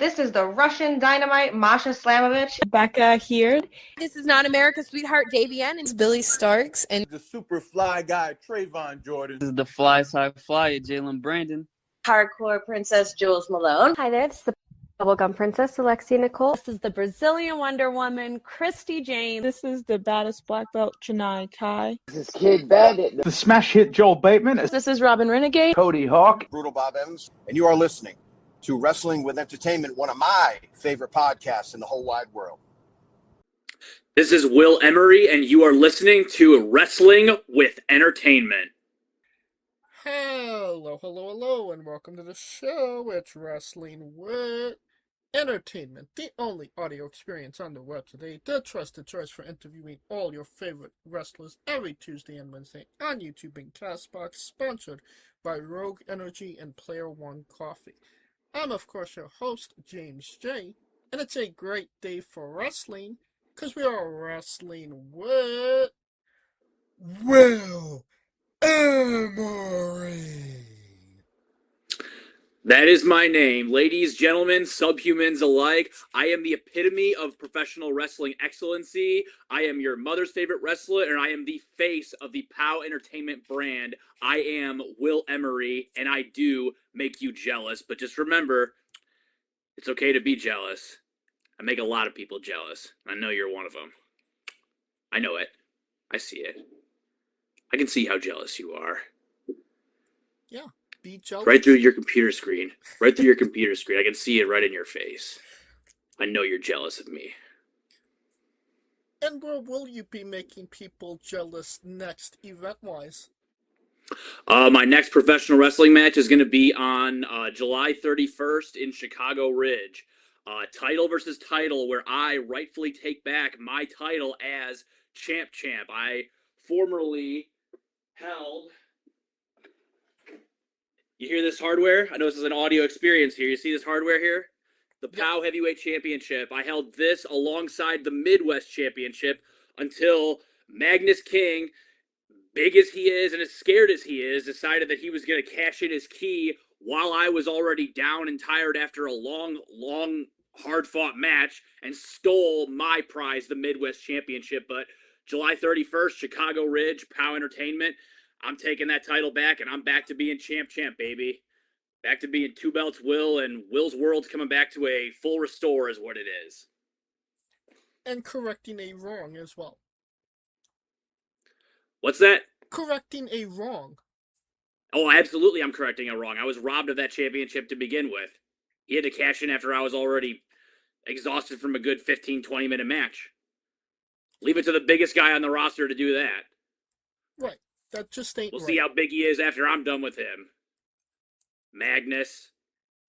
This is the Russian Dynamite, Masha Slamovich. Becca here. This is not America's Sweetheart, Davian. It's Billy Starks. And the super fly guy, Trayvon Jordan. This is the fly side fly, Jalen Brandon. Hardcore Princess, Jules Malone. Hi there, this is the Bubblegum Princess, Alexia Nicole. This is the Brazilian Wonder Woman, Christy Jane. This is the baddest black belt, Chennai Kai. This is Kid Bandit. The smash hit Joel Bateman. This is Robin Renegade. Cody Hawk. Brutal Bob Evans. And you are listening to Wrestling with Entertainment, one of my favorite podcasts in the whole wide world. This is Will Emory, and you are listening to Wrestling with Entertainment. Hello, and welcome to the show. It's Wrestling with Entertainment, the only audio experience on the web today, the trusted choice for interviewing all your favorite wrestlers every Tuesday and Wednesday on YouTube and CastBox, sponsored by Rogue Energy and Player One Coffee. I'm, of course, your host, James J., and it's a great day for wrestling, because we are wrestling with Will Emory. That is my name. Ladies, gentlemen, subhumans alike, I am the epitome of professional wrestling excellency. I am your mother's favorite wrestler, and I am the face of the POW Entertainment brand. I am Will Emory, and I do make you jealous. But just remember, it's okay to be jealous. I make a lot of people jealous. I know you're one of them. I know it. I see it. I can see how jealous you are. Yeah. Be jealous. Right through your computer screen. Right through your computer screen. I can see it right in your face. I know you're jealous of me. And where will you be making people jealous next, event-wise? My next professional wrestling match is going to be on July 31st in Chicago Ridge. Title versus title, where I rightfully take back my title as champ. I formerly held... You hear this hardware? I know this is an audio experience here. You see this hardware here? The POW Heavyweight Championship. I held this alongside the Midwest Championship until Magnus King, big as he is and as scared as he is, decided that he was going to cash in his key while I was already down and tired after a long, hard-fought match and stole my prize, the Midwest Championship. But July 31st, Chicago Ridge, POW Entertainment. I'm taking that title back, and I'm back to being champ, baby. Back to being two belts Will, and Will's world's coming back to a full restore is what it is. And correcting a wrong as well. What's that? Correcting a wrong. Oh, absolutely I'm correcting a wrong. I was robbed of that championship to begin with. He had to cash in after I was already exhausted from a good 15, 20-minute match. Leave it to the biggest guy on the roster to do that. Right. That just ain't We'll right. see how big he is after I'm done with him. Magnus,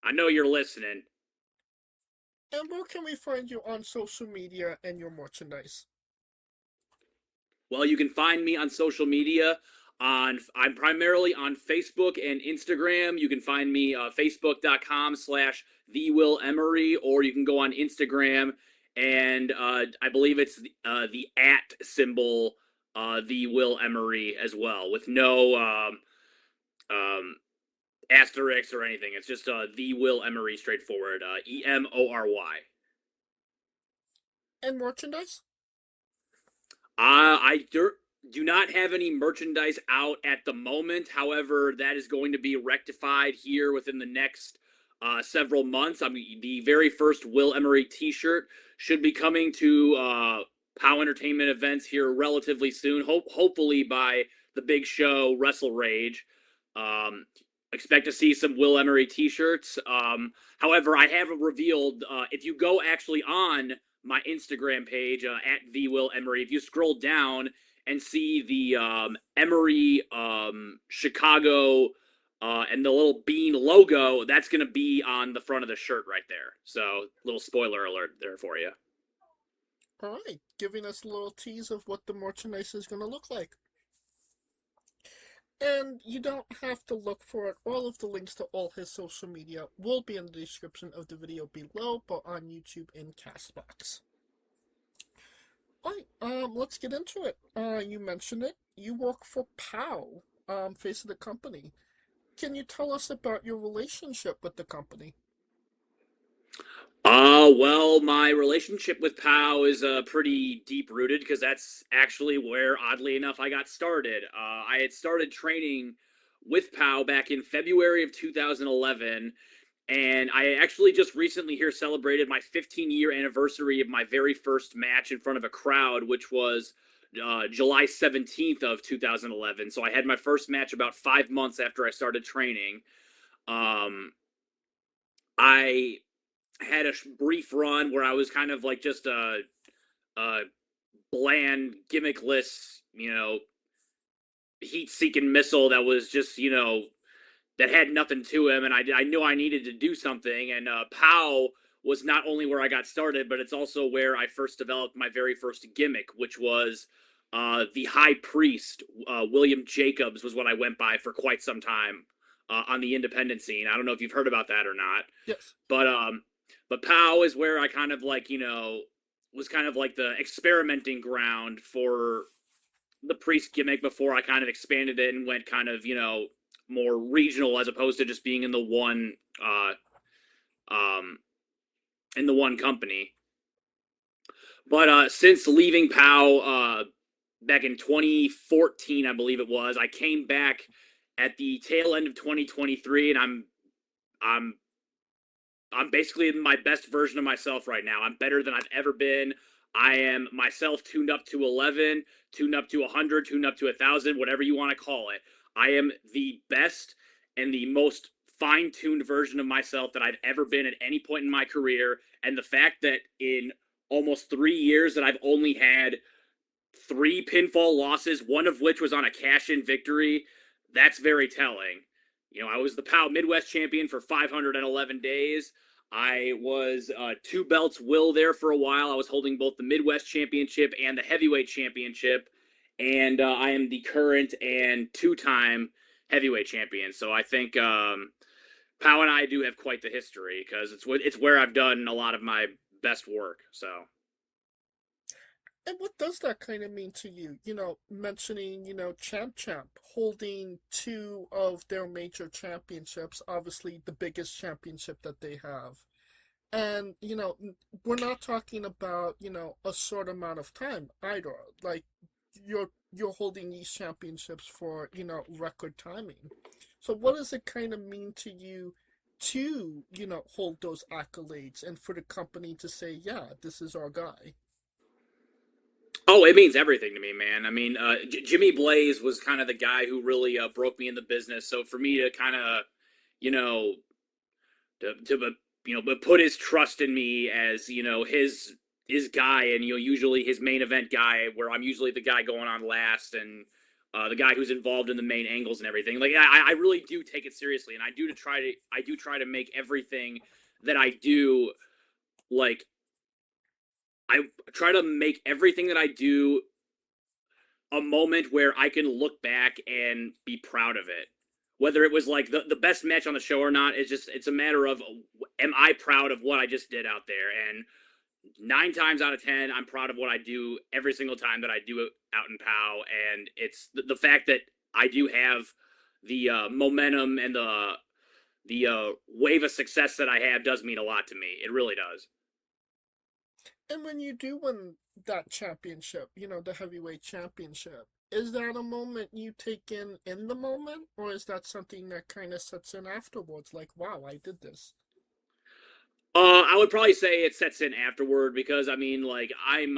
I know you're listening. And where can we find you on social media and your merchandise? Well, you can find me on social media. I'm primarily on Facebook and Instagram. You can find me facebook.com/TheWillEmory, or you can go on Instagram and I believe it's the @ symbol. The Will Emory as well, with no asterisks or anything. It's just the Will Emory, straightforward. EMORY. And merchandise? I do not have any merchandise out at the moment. However, that is going to be rectified here within the next several months. The very first Will Emory t-shirt should be coming to POW Entertainment events here relatively soon, hopefully by the big show, Wrestle Rage. Expect to see some Will Emory t-shirts. However, I haven't revealed, if you go actually on my Instagram page, at The Will Emory, if you scroll down and see the Emory Chicago and the little bean logo, that's going to be on the front of the shirt right there. So, little spoiler alert there for you. All right, giving us a little tease of what the merchandise is going to look like. And you don't have to look for it. All of the links to all his social media will be in the description of the video below, but on YouTube and CastBox. Alright, let's get into it. You mentioned it. You work for POW, face of the company. Can you tell us about your relationship with the company? Well, my relationship with POW is pretty deep rooted because that's actually where, oddly enough, I got started. I had started training with POW back in February of 2011, and I actually just recently here celebrated my 15-year anniversary of my very first match in front of a crowd, which was July 17th of 2011. So I had my first match about 5 months after I started training. I had a brief run where I was kind of like just a bland, gimmickless, heat-seeking missile that was just, that had nothing to him, and I knew I needed to do something. And POW was not only where I got started, but it's also where I first developed my very first gimmick, which was the High Priest. William Jacobs was what I went by for quite some time on the independent scene. I don't know if you've heard about that or not. Yes. But POW is where I kind of like, was kind of like the experimenting ground for the Priest gimmick before I kind of expanded it and went kind of, more regional as opposed to just being in the one company. But since leaving POW back in 2014, I believe it was, I came back at the tail end of 2023, and I'm basically my best version of myself right now. I'm better than I've ever been. I am myself tuned up to 11, tuned up to 100, tuned up to 1,000, whatever you want to call it. I am the best and the most fine-tuned version of myself that I've ever been at any point in my career. And the fact that in almost 3 years that I've only had 3 pinfall losses, one of which was on a cash-in victory, that's very telling. I was the POW Midwest champion for 511 days. I was 2 belts will there for a while. I was holding both the Midwest championship and the heavyweight championship. And I am the current and 2-time heavyweight champion. So I think POW and I do have quite the history because it's where I've done a lot of my best work. So. And what does that kind of mean to you? Mentioning, Champ holding 2 of their major championships, obviously the biggest championship that they have. And, we're not talking about, a short amount of time either. Like, you're holding these championships for, record timing. So what does it kind of mean to you to, hold those accolades and for the company to say, yeah, this is our guy? Oh, it means everything to me, man. I mean, Jimmy Blaze was kind of the guy who really broke me in the business. So for me to kind of, you know, but put his trust in me as his guy, and usually his main event guy, where I'm usually the guy going on last, and the guy who's involved in the main angles and everything. Like I really do take it seriously, and I do try to make everything that I do, like, I try to make everything that I do a moment where I can look back and be proud of it. Whether it was like the best match on the show or not, it's a matter of, am I proud of what I just did out there? And 9 times out of 10, I'm proud of what I do every single time that I do it out in POW. And it's the fact that I do have the momentum and the wave of success that I have does mean a lot to me. It really does. And when you do win that championship, the heavyweight championship, is that a moment you take in the moment, or is that something that kind of sets in afterwards? Like, wow, I did this. I would probably say it sets in afterward because I mean, like, I'm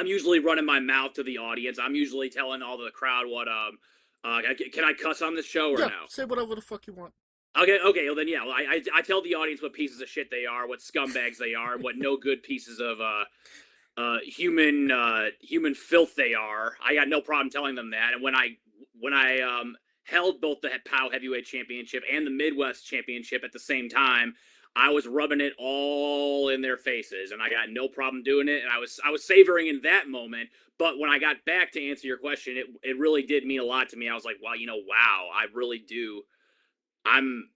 usually running my mouth to the audience. I'm usually telling all the crowd what can I cuss on this show or Yeah, no? say whatever the fuck you want. Okay, well then yeah, well, I tell the audience what pieces of shit they are, what scumbags they are, what no good pieces of human filth they are. I got no problem telling them that. And when I held both the POW Heavyweight Championship and the Midwest Championship at the same time, I was rubbing it all in their faces, and I got no problem doing it. And I was savoring in that moment. But when I got back to answer your question, it really did mean a lot to me. I was like, well, wow, I really do. I'm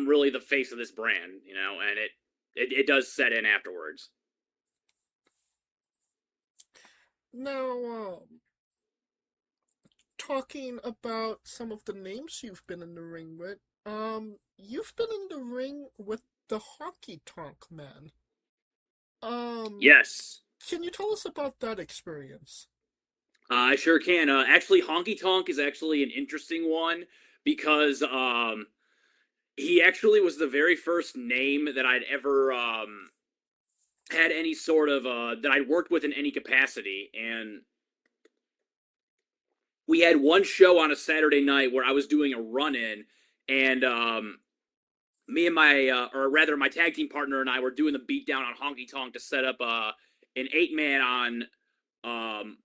really the face of this brand, and it does set in afterwards. Now, talking about some of the names you've been in the ring with, you've been in the ring with the Honky Tonk Man. Yes. Can you tell us about that experience? I sure can. Actually, Honky Tonk is actually an interesting one because he actually was the very first name that I'd ever had any sort of that I'd worked with in any capacity, and we had one show on a Saturday night where I was doing a run-in, and me and my tag team partner and I were doing the beatdown on Honky Tonk to set up an 8-man on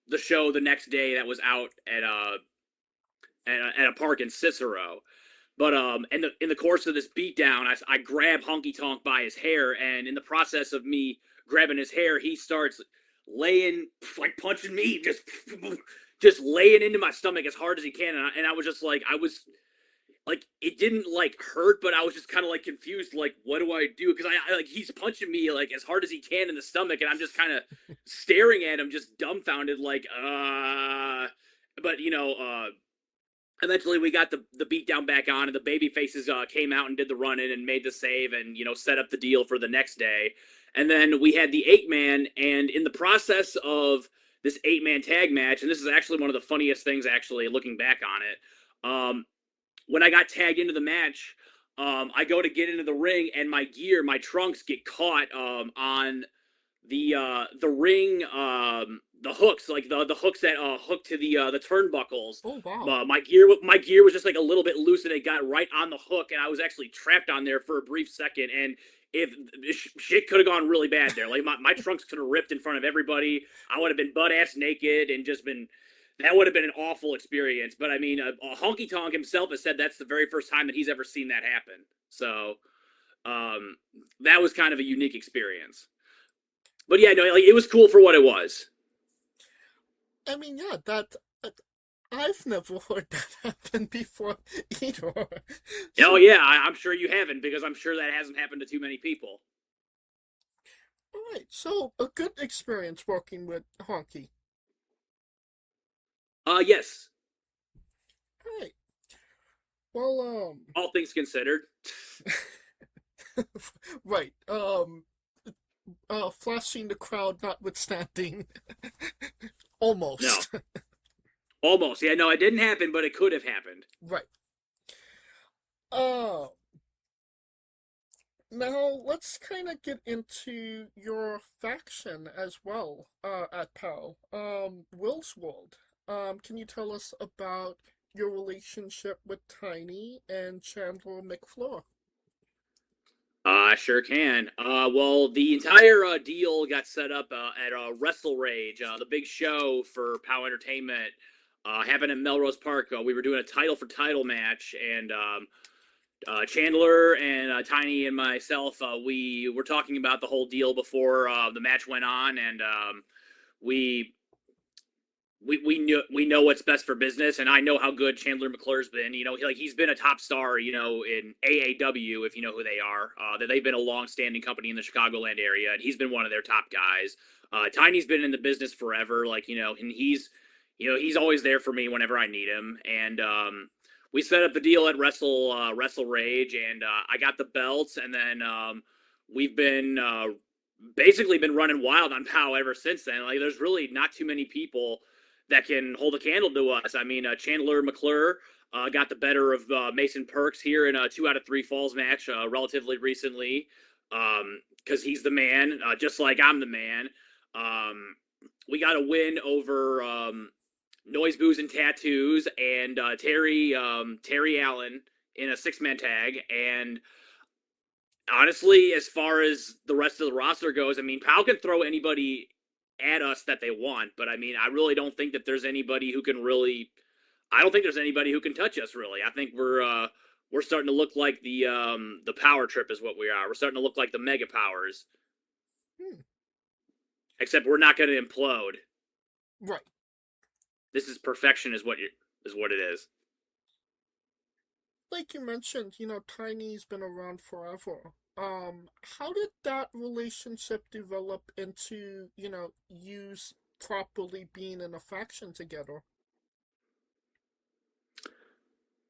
the show the next day that was out at a park in Cicero. But in the course of this beatdown, I grab Honky Tonk by his hair, and in the process of me grabbing his hair, he starts laying, like punching me, just laying into my stomach as hard as he can, and I was just like, it didn't like hurt, but I was just kind of like confused, like, what do I do? Because I like, he's punching me like as hard as he can in the stomach, and I'm just kind of staring at him, just dumbfounded, like, but eventually we got the beat down back on, and the baby faces came out and did the run in and made the save, and set up the deal for the next day. And then we had the 8-man, and in the process of this 8-man tag match, and this is actually one of the funniest things, actually, looking back on it, when I got tagged into the match, I go to get into the ring, and my trunks get caught on the ring, the hooks, like the hooks that hook to the turnbuckles. Oh wow! My gear was just like a little bit loose, and it got right on the hook, and I was actually trapped on there for a brief second. And if shit could have gone really bad there, like my trunks could have ripped in front of everybody. I would have been butt ass naked and just been. That would have been an awful experience. But I mean, Honky Tonk himself has said that's the very first time that he's ever seen that happen. So that was kind of a unique experience. But yeah, no, like it was cool for what it was. I mean, yeah, I've never heard that happen before either. Oh yeah, I'm sure you haven't, because I'm sure that hasn't happened to too many people. All right, so a good experience working with Honky. Yes. All right. Well, all things considered. Right. Flashing the crowd notwithstanding. Almost. No. Almost. Yeah, no, it didn't happen, but it could have happened. Right. Now let's kind of get into your faction as well, at POW. Will's World. Can you tell us about your relationship with Tiny and Chandler McFleur? I sure can. Well, the entire deal got set up at Wrestle Rage, the big show for POW Entertainment, happened at Melrose Park. We were doing a title for title match, and Chandler and Tiny and myself, we were talking about the whole deal before the match went on, and we know what's best for business, and I know how good Chandler McClure's been. He's been a top star, in AAW, if you know who they are. That they've been a long-standing company in the Chicagoland area, and he's been one of their top guys. Tiny's been in the business forever, and he's always there for me whenever I need him. And we set up the deal at Wrestle Rage, and I got the belts, and then we've been basically been running wild on POW ever since then. There's really not too many people that can hold a candle to us. I mean, Chandler McClure got the better of Mason Perks here in a 2 out of 3 falls match relatively recently, because he's the man, just like I'm the man. We got a win over Noise, Booze, and Tattoos and Terry Allen in a 6-man tag. And honestly, as far as the rest of the roster goes, I mean, POW can throw anybody at us that they want, but I mean, I really don't think that there's anybody who can really. I don't think there's anybody who can touch us, really. I think we're starting to look like the Power Trip is what we are. We're starting to look like the Mega Powers. Except we're not going to implode. Right. This is perfection, is what it is. Like you mentioned, Tiny's been around forever. How did that relationship develop into, yous properly being in a faction together?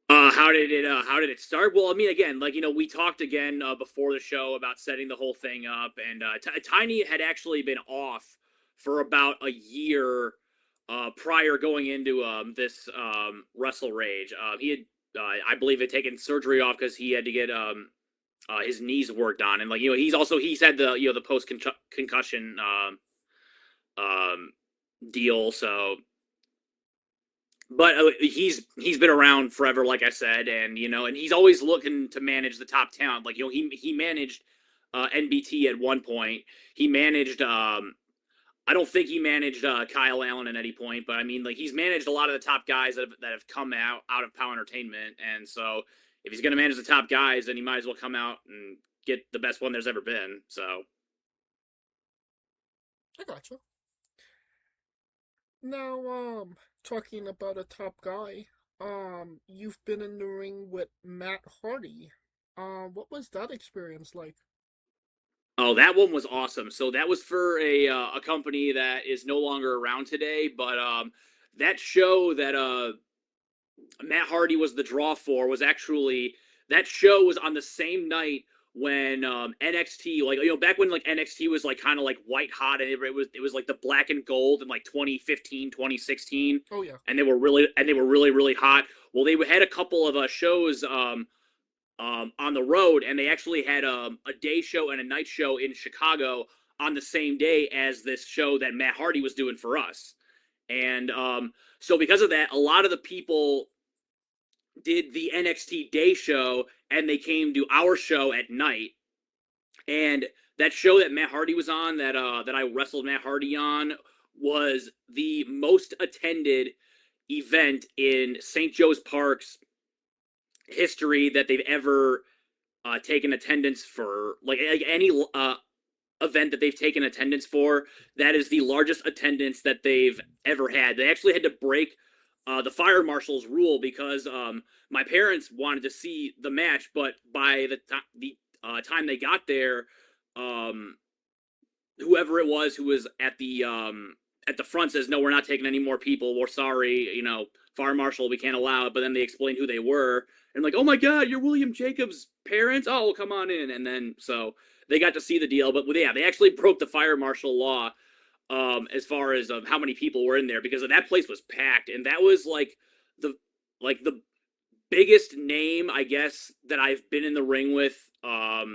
How how did it start? Well, I mean, again, like, we talked again before the show about setting the whole thing up, and Tiny had actually been off for about a year prior going into this Wrestle Rage. He had, I believe, had taken surgery off because he had to get his knees worked on, and like, he's had the post concussion deal, so. But he's been around forever, like I said, and and he's always looking to manage the top talent. Like, he managed NBT at one point. He managed I don't think he managed Kyle Allen at any point, but I mean, like, he's managed a lot of the top guys that have come out of POW Entertainment, and so if he's going to manage the top guys, then he might as well come out and get the best one there's ever been. So I gotcha. Now, talking about a top guy, you've been in the ring with Matt Hardy. What was that experience like? Oh, that one was awesome. So that was for a company that is no longer around today, but that show that Matt Hardy was the draw for was actually, that show was on the same night when NXT, like, back when like NXT was like kind of like white hot, and it was like the black and gold in like 2015, 2016. Oh yeah. And they were really hot. Well, they had a couple of shows on the road, and they actually had a day show and a night show in Chicago on the same day as this show that Matt Hardy was doing for us. And so because of that, a lot of the people did the NXT day show, and they came to our show at night. And that show that Matt Hardy was on, that I wrestled Matt Hardy on, was the most attended event in St. Joe's Park's history that they've ever taken attendance for. Like any event that they've taken attendance for, that is the largest attendance that they've ever had. They actually had to break the fire marshal's rule because my parents wanted to see the match, but by the time they got there, whoever it was who was at the front says, "No, we're not taking any more people. We're sorry, fire marshal, we can't allow it." But then they explained who they were, and like, "Oh my God, you're William Jacobs' parents? Oh, well, come on in." And then so they got to see the deal. But yeah, they actually broke the fire marshal law as far as how many people were in there, because that place was packed, and that was like the biggest name, I guess, that I've been in the ring with, at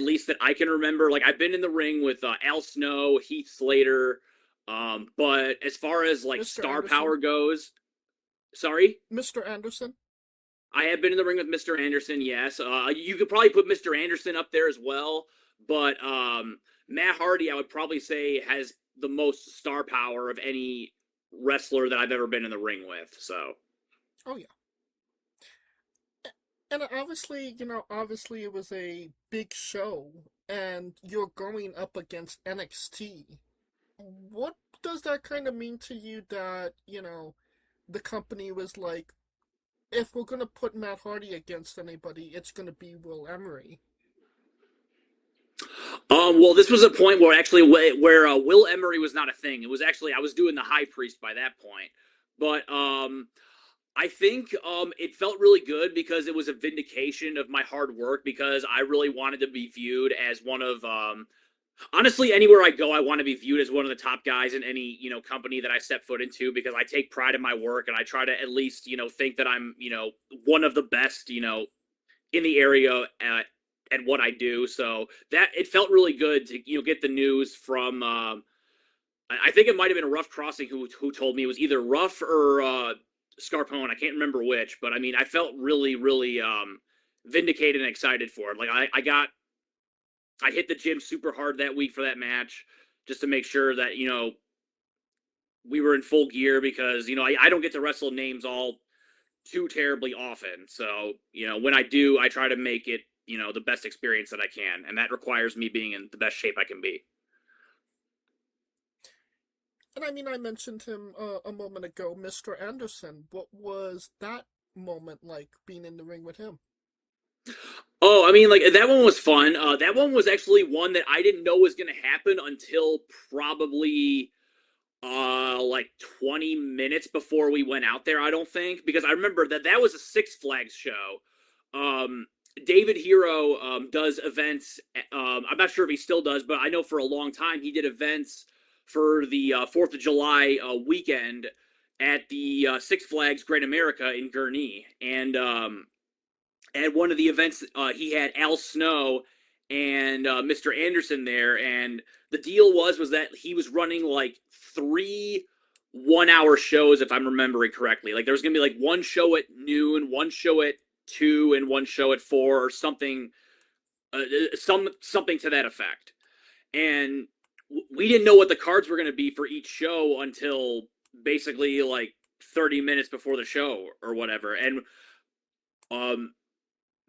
least that I can remember. Like, I've been in the ring with Al Snow, Heath Slater, but as far as like Mr. star Anderson? power goes, sorry? Mr. Anderson? I have been in the ring with Mr. Anderson, yes. You could probably put Mr. Anderson up there as well, but Matt Hardy, I would probably say, has the most star power of any wrestler that I've ever been in the ring with, so. Oh yeah. And obviously, obviously it was a big show, and you're going up against NXT. What does that kind of mean to you that, the company was like, if we're going to put Matt Hardy against anybody, it's going to be Will Emery? Well, this was a point where actually where Will Emery was not a thing. It was actually, I was doing the High Priest by that point. But I think it felt really good because it was a vindication of my hard work, because I really wanted to be viewed as one of, honestly, anywhere I go, I want to be viewed as one of the top guys in any, company that I step foot into, because I take pride in my work, and I try to at least, think that I'm, one of the best, in the area at what I do. So that it felt really good to, get the news from, I think it might've been Rough Crossing who told me. It was either Ruff or Scarpone. I can't remember which, but I mean, I felt really, really vindicated and excited for it. Like I hit the gym super hard that week for that match, just to make sure that, we were in full gear, because, I don't get to wrestle names all too terribly often. So, when I do, I try to make it, the best experience that I can. And that requires me being in the best shape I can be. And I mean, I mentioned him a moment ago, Mr. Anderson. What was that moment like, being in the ring with him? Oh, I mean, like, that one was fun. That one was actually one that I didn't know was going to happen until probably like 20 minutes before we went out there, I don't think, because I remember that was a Six Flags show. David Hero does events. I'm not sure if he still does, but I know for a long time he did events for the 4th of July weekend at the Six Flags Great America in Gurnee. And at one of the events, he had Al Snow and Mr. Anderson there. And the deal was that he was running like 3 1-hour shows, if I'm remembering correctly. Like there was going to be like one show at noon, one show at 2, and one show at 4, or something, something to that effect. And we didn't know what the cards were going to be for each show until basically like 30 minutes before the show or whatever. And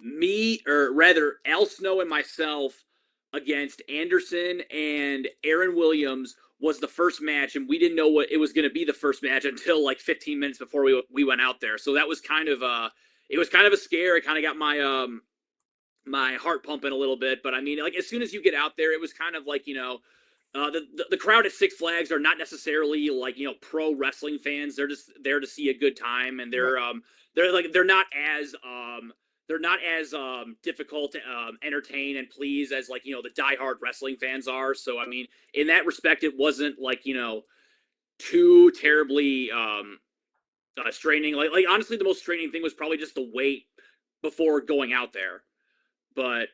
me, or rather Al Snow and myself against Anderson and Aaron Williams was the first match, and we didn't know what it was going to be the first match until like 15 minutes before we went out there. So that was kind of it was kind of a scare. It kind of got my my heart pumping a little bit. But I mean, like as soon as you get out there, it was kind of like, you know, the crowd at Six Flags are not necessarily like, you know, pro wrestling fans. They're just there to see a good time, and they're not as difficult to entertain and please as like, you know, the diehard wrestling fans are. So I mean, in that respect, it wasn't like, you know, too terribly straining. Like honestly, the most straining thing was probably just the wait before going out there. But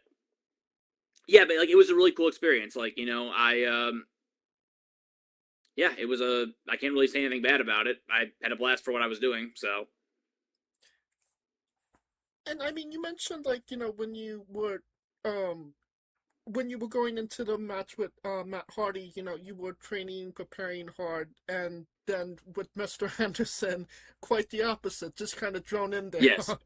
yeah, but like it was a really cool experience. Like, you know, yeah, it was I can't really say anything bad about it. I had a blast for what I was doing. So. And I mean, you mentioned like, you know, when you were going into the match with Matt Hardy, you know, you were training, preparing hard, and then with Mr. Anderson, quite the opposite, just kind of thrown in there. Yes. So,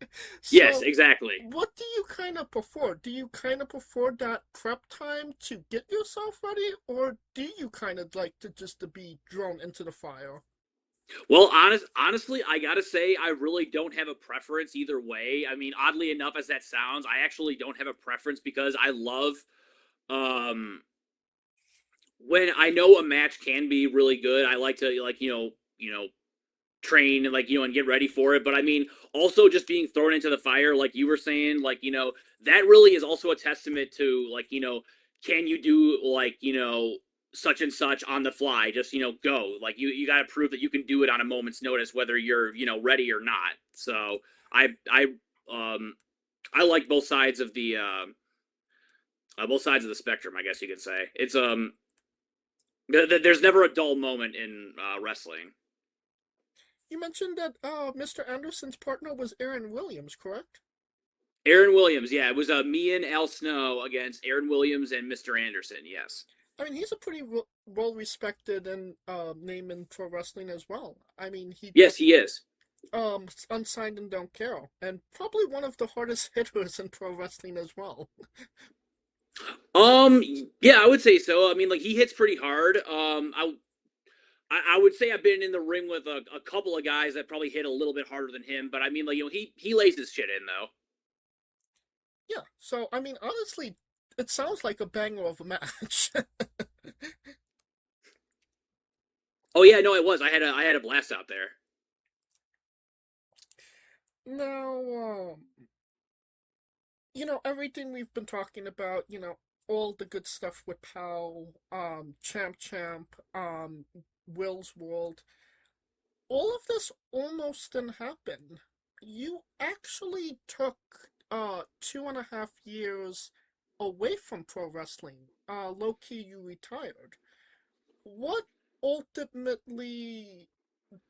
Yes, exactly. what do you kind of prefer? Do you kind of prefer that prep time to get yourself ready, or do you kind of like to be thrown into the fire? Well, honestly, I gotta say, I really don't have a preference either way. I mean, oddly enough, as that sounds, I actually don't have a preference because I love, um, when I know a match can be really good. I like to like, you know, train and like, you know, and get ready for it. But I mean, also just being thrown into the fire, like you were saying, like, you know, that really is also a testament to like, you know, can you do like, you know, such and such on the fly? Just, you know, go. Like you got to prove that you can do it on a moment's notice, whether you're, you know, ready or not. So um I like both sides of the spectrum, I guess you could say. It's there's never a dull moment in wrestling. You mentioned that Mr. Anderson's partner was Aaron Williams, correct? Aaron Williams, yeah, it was me and Al Snow against Aaron Williams and Mr. Anderson. Yes. I mean, he's a pretty well-respected and name in pro wrestling as well. I mean, Yes, he is. Unsigned and don't care, and probably one of the hardest hitters in pro wrestling as well. Yeah, I would say so. I mean, like he hits pretty hard. I would say I've been in the ring with a couple of guys that probably hit a little bit harder than him, but I mean, like, you know, he lays his shit in though. Yeah, so I mean, honestly, it sounds like a banger of a match. Oh yeah, no, it was. I had a blast out there. Now, you know, everything we've been talking about, you know, all the good stuff with POW, Champ, Will's World, all of this almost didn't happen. You actually took 2.5 years away from pro wrestling. Low key, you retired. What ultimately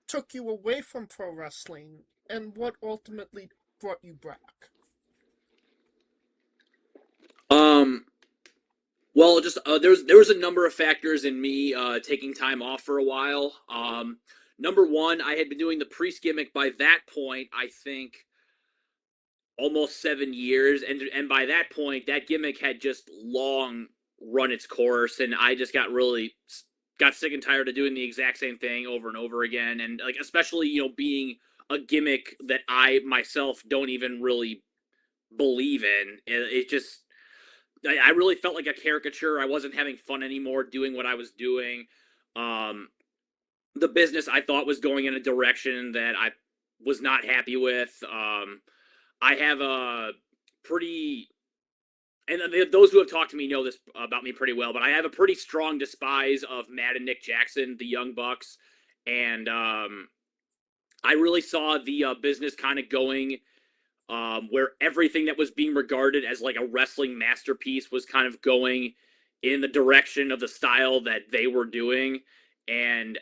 took you away from pro wrestling, and what ultimately brought you back? Well, just there was a number of factors in me taking time off for a while. Number one, I had been doing the priest gimmick by that point, I think almost 7 years, and by that point, that gimmick had just long run its course, and I just got sick and tired of doing the exact same thing over and over again, and like especially, you know, being a gimmick that I myself don't even really believe in. It just I really felt like a caricature. I wasn't having fun anymore doing what I was doing. the business I thought was going in a direction that I was not happy with. I have a pretty, and those who have talked to me know this about me pretty well, but I have a pretty strong despise of Matt and Nick Jackson, the Young Bucks, and I really saw the business kind of going where everything that was being regarded as like a wrestling masterpiece was kind of going in the direction of the style that they were doing, and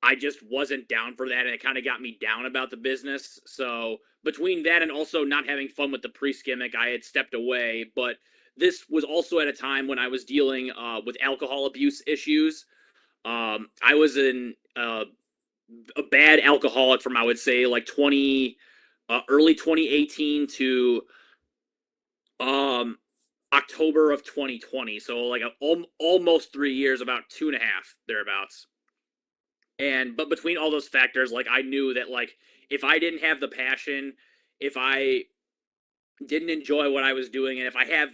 I just wasn't down for that, and it kind of got me down about the business. So between that and also not having fun with the priest gimmick, I had stepped away. But this was also at a time when I was dealing with alcohol abuse issues. I was in a bad alcoholic from, I would say, like early 2018 to October of 2020. So like almost 3 years, about 2.5 thereabouts. But between all those factors, like I knew that like if I didn't have the passion, if I didn't enjoy what I was doing, and if I have,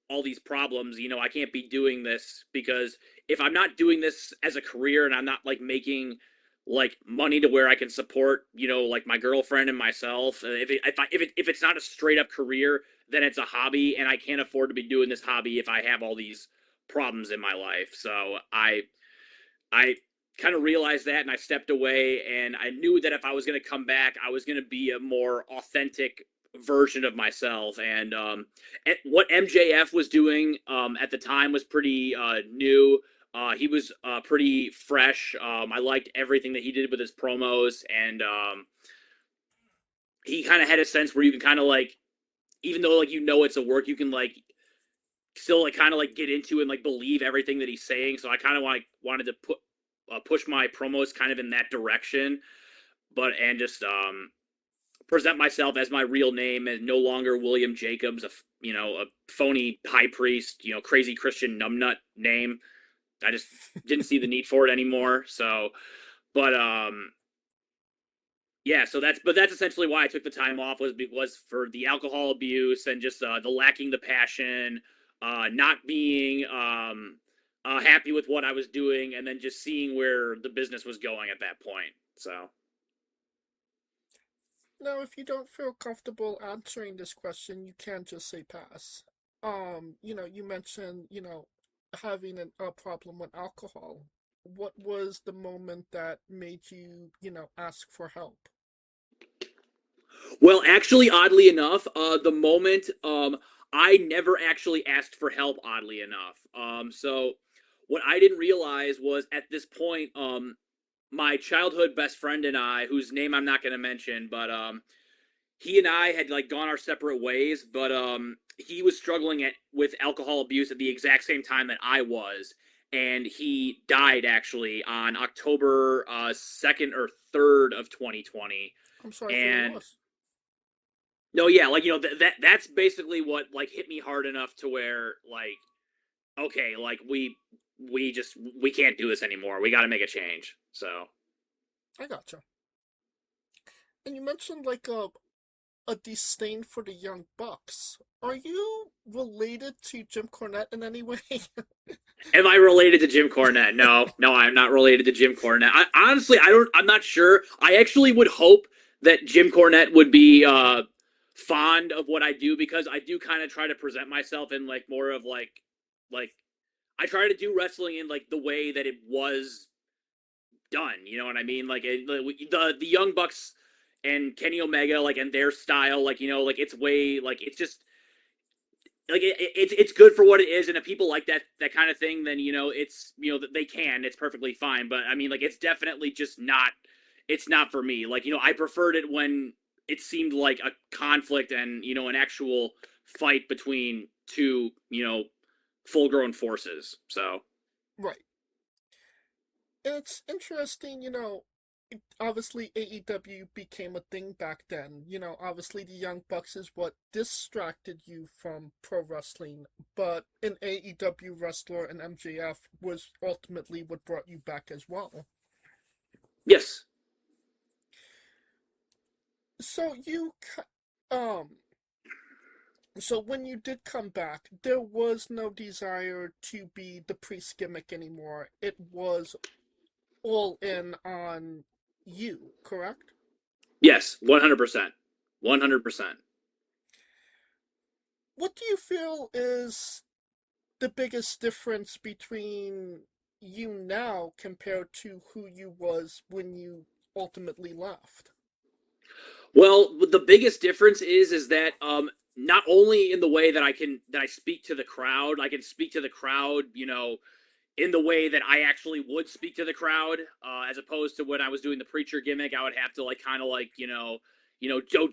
all these problems, I can't be doing this, because if I'm not doing this as a career and I'm not like making like money to where I can support, like my girlfriend and myself, if it's not a straight up career, then it's a hobby, and I can't afford to be doing this hobby if I have all these problems in my life. So I kind of realized that, and I stepped away, and I knew that if I was going to come back, I was going to be a more authentic version of myself. And what MJF was doing at the time was pretty new. He was pretty fresh. I liked everything that he did with his promos, and he kind of had a sense where you can kind of like, even though like it's a work, you can like still like kind of like get into and like believe everything that he's saying. So I kind of wanted to push my promos kind of in that direction, and just present myself as my real name, and no longer William Jacobs, a phony high priest, crazy Christian numbnut name. I just didn't see the need for it anymore. So, but yeah, so that's essentially why I took the time off, was for the alcohol abuse and just the lacking the passion, not being happy with what I was doing, and then just seeing where the business was going at that point. So Now, if you don't feel comfortable answering this question, you can just say pass. You mentioned, having a problem with alcohol. What was the moment that made you, ask for help? well, actually, oddly enough, the moment I never actually asked for help, oddly enough. So what I didn't realize was, at this point, my childhood best friend and I, whose name I'm not going to mention, but he and I had like gone our separate ways, but he was struggling with alcohol abuse at the exact same time that I was, and he died actually on October 2nd or 3rd of 2020. I'm sorry for And your loss. no, yeah, like that's basically what like hit me hard enough to where like, okay, like we can't do this anymore. We got to make a change. So I gotcha. And you mentioned like a disdain for the Young Bucks. Are you related to Jim Cornette in any way? am I related to Jim Cornette? No, I'm not related to Jim Cornette. Honestly, I'm not sure. I actually would hope that Jim Cornette would be fond of what I do, because I do kind of try to present myself in like more of like I try to do wrestling in like the way that it was done. You know what I mean? Like the Young Bucks and Kenny Omega, like, and their style, like, like it's way, like, it's just like it's good for what it is, and if people like that kind of thing, then it's it's perfectly fine. But I mean, like, it's definitely just not, it's not for me. Like, I preferred it when it seemed like a conflict and an actual fight between two full grown forces. So Right. And it's interesting, obviously AEW became a thing back then. Obviously the Young Bucks is what distracted you from pro wrestling, but an AEW wrestler and MJF was ultimately what brought you back as well. yes. So so when you did come back, there was no desire to be the priest gimmick anymore. It was all in on you, correct? Yes, 100%. 100%. What do you feel is the biggest difference between you now compared to who you was when you ultimately left? Well, the biggest difference is that not only in the way that I speak to the crowd, I can speak to the crowd, in the way that I actually would speak to the crowd, as opposed to when I was doing the preacher gimmick. I would have to kind of oh,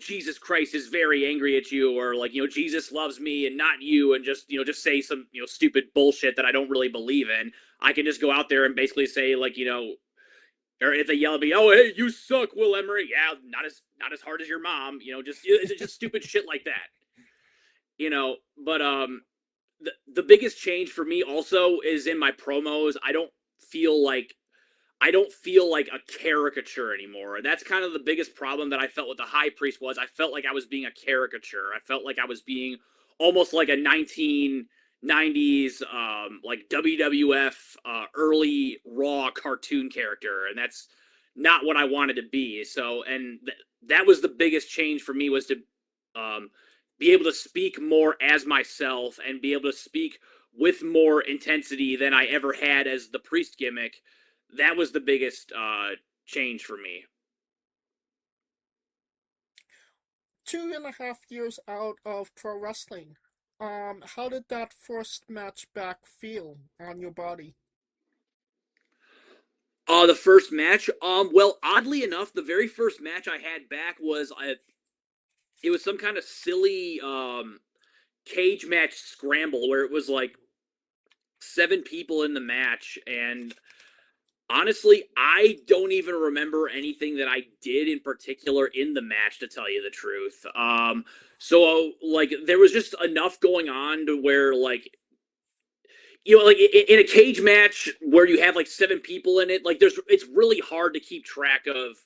Jesus Christ is very angry at you, or Jesus loves me and not you, and just say some stupid bullshit that I don't really believe in. I can just go out there and basically say or if they yell at me, oh hey, you suck, Will Emery. Yeah, not as hard as your mom. Just stupid shit like that. But the biggest change for me also is in my promos. I don't feel like a caricature anymore. That's kind of the biggest problem that I felt with the High Priest was I felt like I was being a caricature. I felt like I was being almost like a 1990s like WWF early Raw cartoon character, and that's not what I wanted to be. So, and that was the biggest change for me, was to be able to speak more as myself and be able to speak with more intensity than I ever had as the Priest gimmick. That was the biggest change for me. 2.5 years out of pro wrestling, how did that first match back feel on your body? The first match, well, oddly enough, the very first match I had back was it was some kind of silly cage match scramble where it was like 7 people in the match, and honestly, I don't even remember anything that I did in particular in the match, to tell you the truth. So there was just enough going on to where in a cage match where you have 7 people in it, it's really hard to keep track of,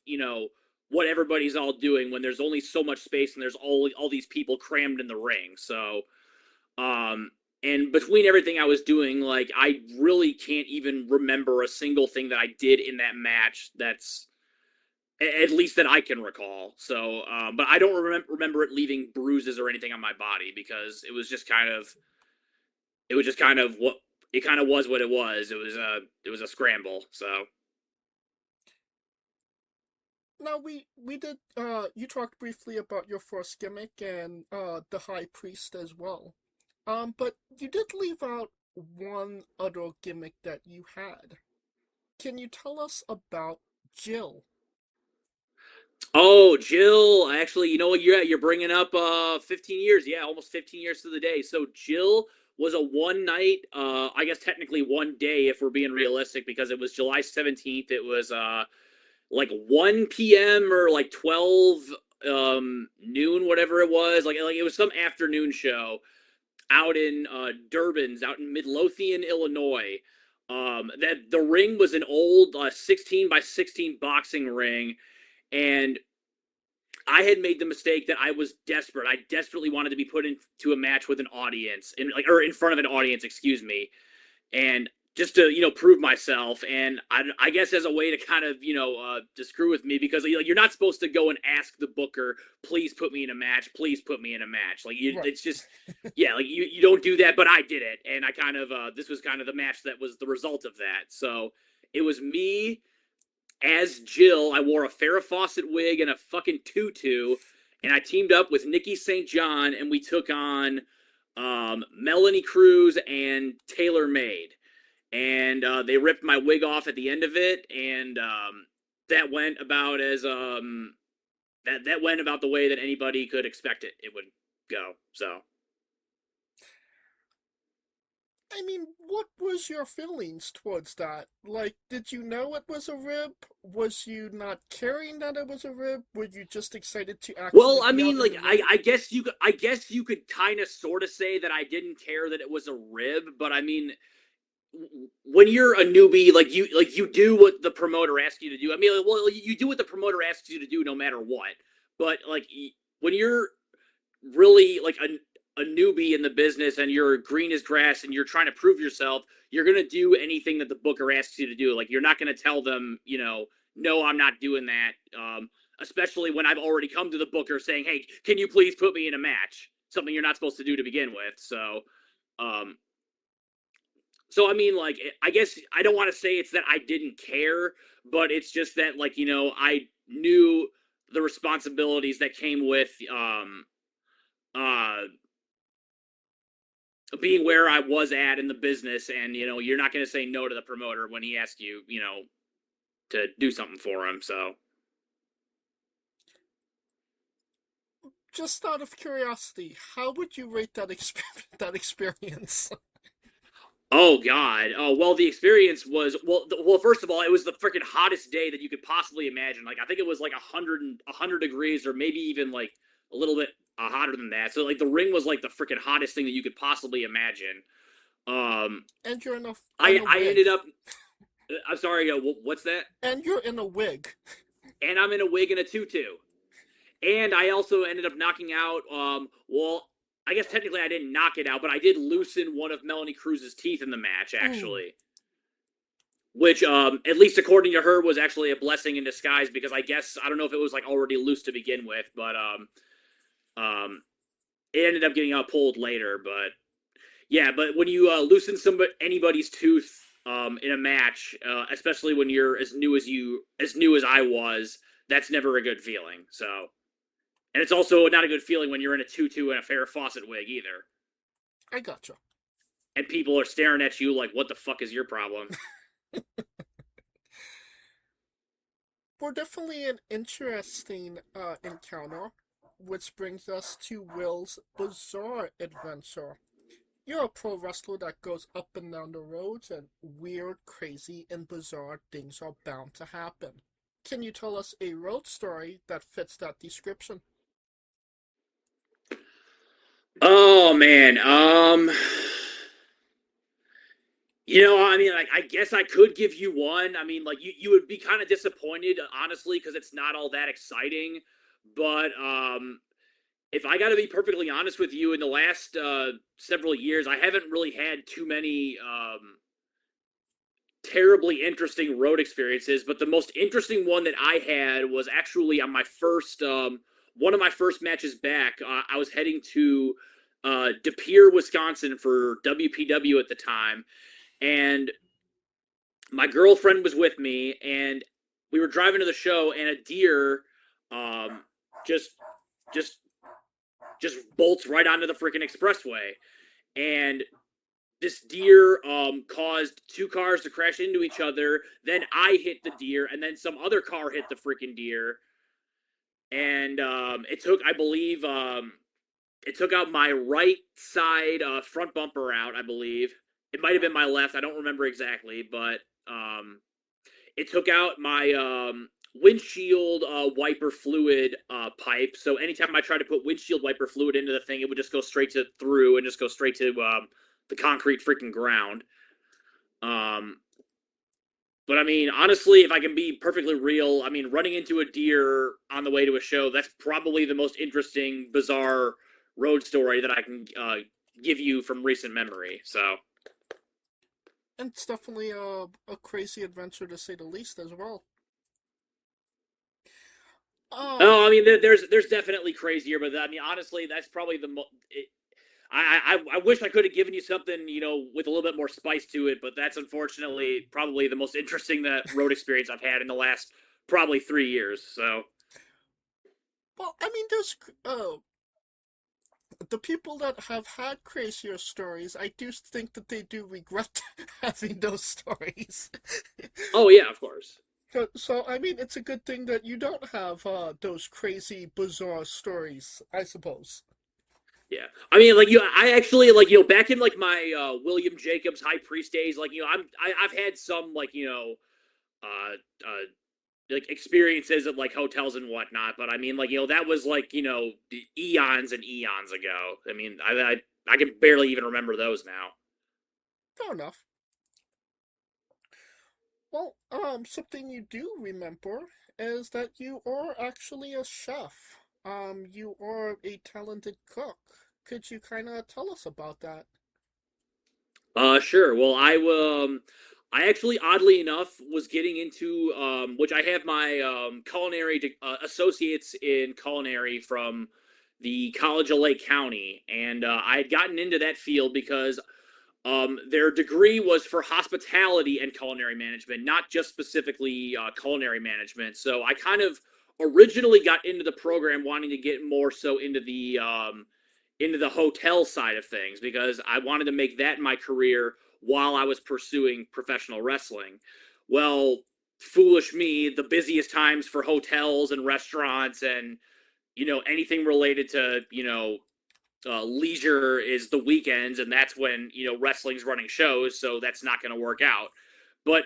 what everybody's all doing when there's only so much space and there's all these people crammed in the ring. So, and between everything I was doing, I really can't even remember a single thing that I did in that match that's at least that I can recall. So, but I don't remember it leaving bruises or anything on my body, because it was just kind of what it kind of was what it was. It was a scramble. So. Now we did you talked briefly about your first gimmick and the High Priest as well. But you did leave out one other gimmick that you had. Can you tell us about Jill? Oh, Jill, actually, you know what? You're bringing up 15 years. Yeah, almost 15 years to the day. So Jill was a one night, I guess technically one day if we're being realistic, because it was July 17th. It was 1 p.m. or 12 noon, whatever it was. It was some afternoon show out in Durbin's, out in Midlothian, Illinois. That the ring was an old 16 by 16 boxing ring, and I had made the mistake that I was desperate. I desperately wanted to be put into a match with an audience, or in front of an audience, excuse me, and just to prove myself. And I guess as a way to kind of to screw with me, because you're not supposed to go and ask the booker, please put me in a match, please put me in a match. Right. It's just you don't do that. But I did it, and I kind of this was kind of the match that was the result of that. So it was me as Jill. I wore a Farrah Fawcett wig and a fucking tutu, and I teamed up with Nikki St. John, and we took on Melanie Cruz and Taylor Made. And they ripped my wig off at the end of it, and that went about as that went about the way that anybody could expect it would go. So, I mean, what was your feelings towards that? Did you know it was a rib? Was you not caring that it was a rib? Were you just excited to actually? Well, I mean, I guess you could kind of sort of say that I didn't care that it was a rib, but I mean, when you're a newbie, you do what the promoter asks you to do. I mean, well, you do what the promoter asks you to do no matter what. But when you're really a newbie in the business and you're green as grass and you're trying to prove yourself, you're going to do anything that the booker asks you to do. Like, you're not going to tell them, no, I'm not doing that. Especially when I've already come to the booker saying, hey, can you please put me in a match? Something you're not supposed to do to begin with. So I mean, like, I guess I don't want to say it's that I didn't care, but it's just that, like, I knew the responsibilities that came with being where I was at in the business, and you're not going to say no to the promoter when he asks you, to do something for him. So, Just out of curiosity, how would you rate that experience? oh God, oh well, the experience was well. First of all, it was the freaking hottest day that you could possibly imagine. Like, I think it was like 100 degrees, or maybe even like a little bit hotter than that. So, like, the ring was like the freaking hottest thing that you could possibly imagine. And you're in a I wig. ended up. I'm sorry. What's that? And you're in a wig. And I'm in a wig and a tutu. And I also ended up knocking out. Well, I guess technically I didn't knock it out, but I did loosen one of Melanie Cruz's teeth in the match, actually. Which, at least according to her, was actually a blessing in disguise, because I guess, I don't know if it was like already loose to begin with, but it ended up getting pulled later. But yeah, but when you loosen anybody's tooth in a match, especially when you're as new as I was, that's never a good feeling. So, and it's also not a good feeling when you're in a tutu and a Farrah Fawcett wig either. I gotcha. And people are staring at you like, what the fuck is your problem? Well, definitely an interesting encounter, which brings us to Will's bizarre adventure. You're a pro wrestler that goes up and down the roads, and weird, crazy, and bizarre things are bound to happen. Can you tell us a road story that fits that description? Oh man, I mean, like, I guess I could give you one. I mean, like, you would be kind of disappointed, honestly, because it's not all that exciting. But if I got to be perfectly honest with you, in the last several years, I haven't really had too many terribly interesting road experiences. But the most interesting one that I had was actually on my first one of my first matches back. I was heading to De Pere, Wisconsin for WPW at the time, and my girlfriend was with me, and we were driving to the show, and a deer just bolts right onto the freaking expressway. And this deer caused two cars to crash into each other. Then I hit the deer, and then some other car hit the freaking deer. And it took, I believe, it took out my right side front bumper out, I believe. It might have been my left. I don't remember exactly, but it took out my windshield wiper fluid pipe. So anytime I tried to put windshield wiper fluid into the thing, it would just go straight through and just go straight to the concrete freaking ground. But I mean, honestly, if I can be perfectly real, I mean, running into a deer on the way to a show, that's probably the most interesting, bizarre road story that I can give you from recent memory. So, and it's definitely a crazy adventure, to say the least, as well. Oh, I mean, there's definitely crazier, but I mean, honestly, that's probably the most. I wish I could have given you something, with a little bit more spice to it, but that's unfortunately probably the most interesting road experience I've had in the last probably 3 years. So, well, I mean, there's the people that have had crazier stories. I do think that they do regret having those stories. Oh yeah, of course. So, I mean, it's a good thing that you don't have those crazy, bizarre stories, I suppose. Yeah, I mean, like, I actually, like, back in like my William Jacobs High Priest days, like, I've had some, like, like, experiences at like hotels and whatnot, but I mean, like, that was like, eons and eons ago. I mean, I can barely even remember those now. Fair enough. Well, something you do remember is that you are actually a chef. You are a talented cook. Could you kind of tell us about that? Sure. Well, I actually, oddly enough, was getting into which I have my culinary associates in culinary from the College of Lake County, and I had gotten into that field because their degree was for hospitality and culinary management, not just specifically culinary management. So I kind of originally got into the program wanting to get more so into the hotel side of things because I wanted to make that my career while I was pursuing professional wrestling. Well, foolish me, the busiest times for hotels and restaurants and anything related to leisure is the weekends, and that's when wrestling's running shows, so that's not going to work out. But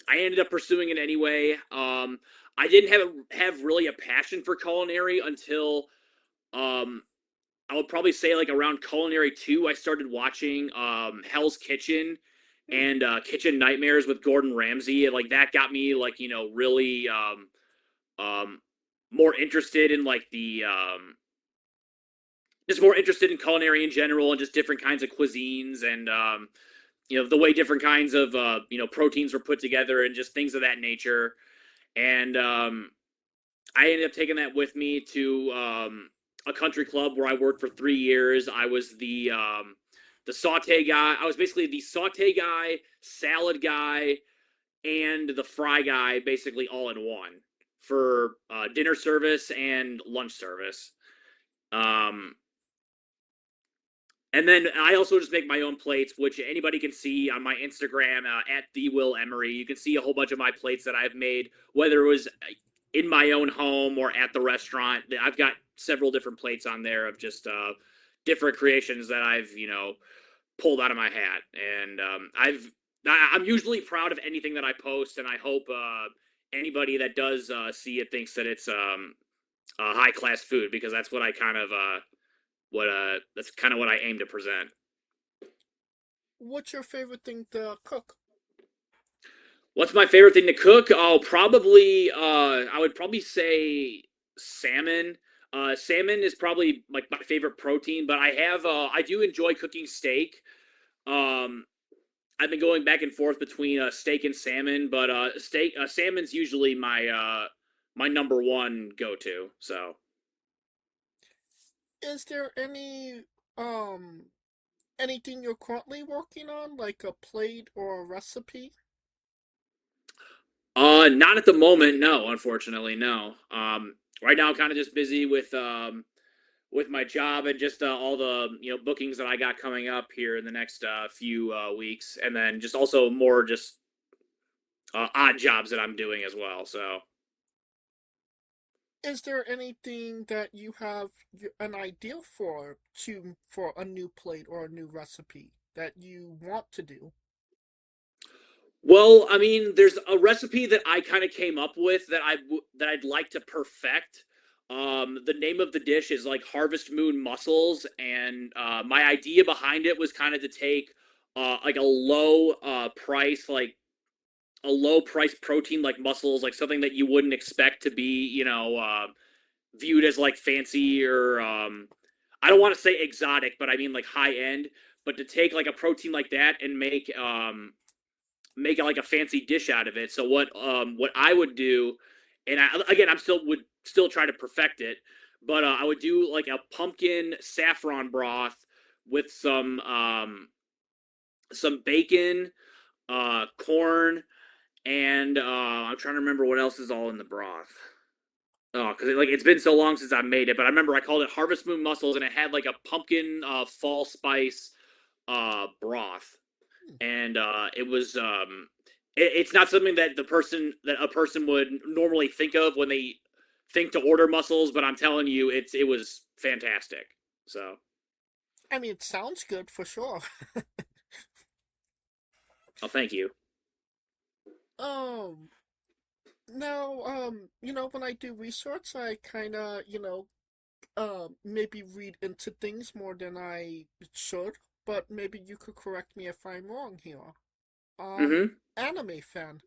I ended up pursuing it anyway. I didn't have really a passion for culinary until um, I would probably say like around culinary 2. I started watching Hell's Kitchen and Kitchen Nightmares with Gordon Ramsay, and like that got me like really um, more interested in like the just more interested in culinary in general and just different kinds of cuisines and the way different kinds of proteins were put together and just things of that nature. And I ended up taking that with me to a country club where I worked for 3 years. I was the saute guy. I was basically the saute guy, salad guy, and the fry guy, basically all in one for dinner service and lunch service. And then I also just make my own plates, which anybody can see on my Instagram at the Will Emory. You can see a whole bunch of my plates that I've made, whether it was in my own home or at the restaurant. I've got several different plates on there of just different creations that I've pulled out of my hat. And I'm usually proud of anything that I post, and I hope anybody that does see it thinks that it's high class food, because that's what I kind of that's kind of what I aim to present. What's your favorite thing to cook? What's my favorite thing to cook? Oh, probably I would probably say salmon. Salmon is probably like my favorite protein, but I do enjoy cooking steak. Um, I've been going back and forth between steak and salmon, but salmon's usually my number one go-to. So. Is there anything you're currently working on, like a plate or a recipe? Not at the moment, no, unfortunately, no. Right now I'm kind of just busy with my job and just all the bookings that I got coming up here in the next few weeks, and then just also more just odd jobs that I'm doing as well. So. Is there anything that you have an idea for a new plate or a new recipe that you want to do? Well, I mean, there's a recipe that I kind of came up with that I'd like to perfect. The name of the dish is like Harvest Moon mussels, and my idea behind it was kind of to take like a low price, like a low price protein like mussels, like something that you wouldn't expect to be, viewed as like fancy or I don't want to say exotic, but I mean like high end. But to take like a protein like that and make like a fancy dish out of it. So what I would do, and again I'm would still try to perfect it, but I would do like a pumpkin saffron broth with some bacon, corn, and I'm trying to remember what else is all in the broth. Oh, because it's been so long since I made it, but I remember I called it Harvest Moon Mussels, and it had like a pumpkin fall spice broth, and it was it's not something that a person would normally think of when they think to order mussels, but I'm telling you, it was fantastic. So. I mean, it sounds good for sure. Oh, thank you. Now, when I do research, I kind of, maybe read into things more than I should, but maybe you could correct me if I'm wrong here. Mm-hmm. Anime fan.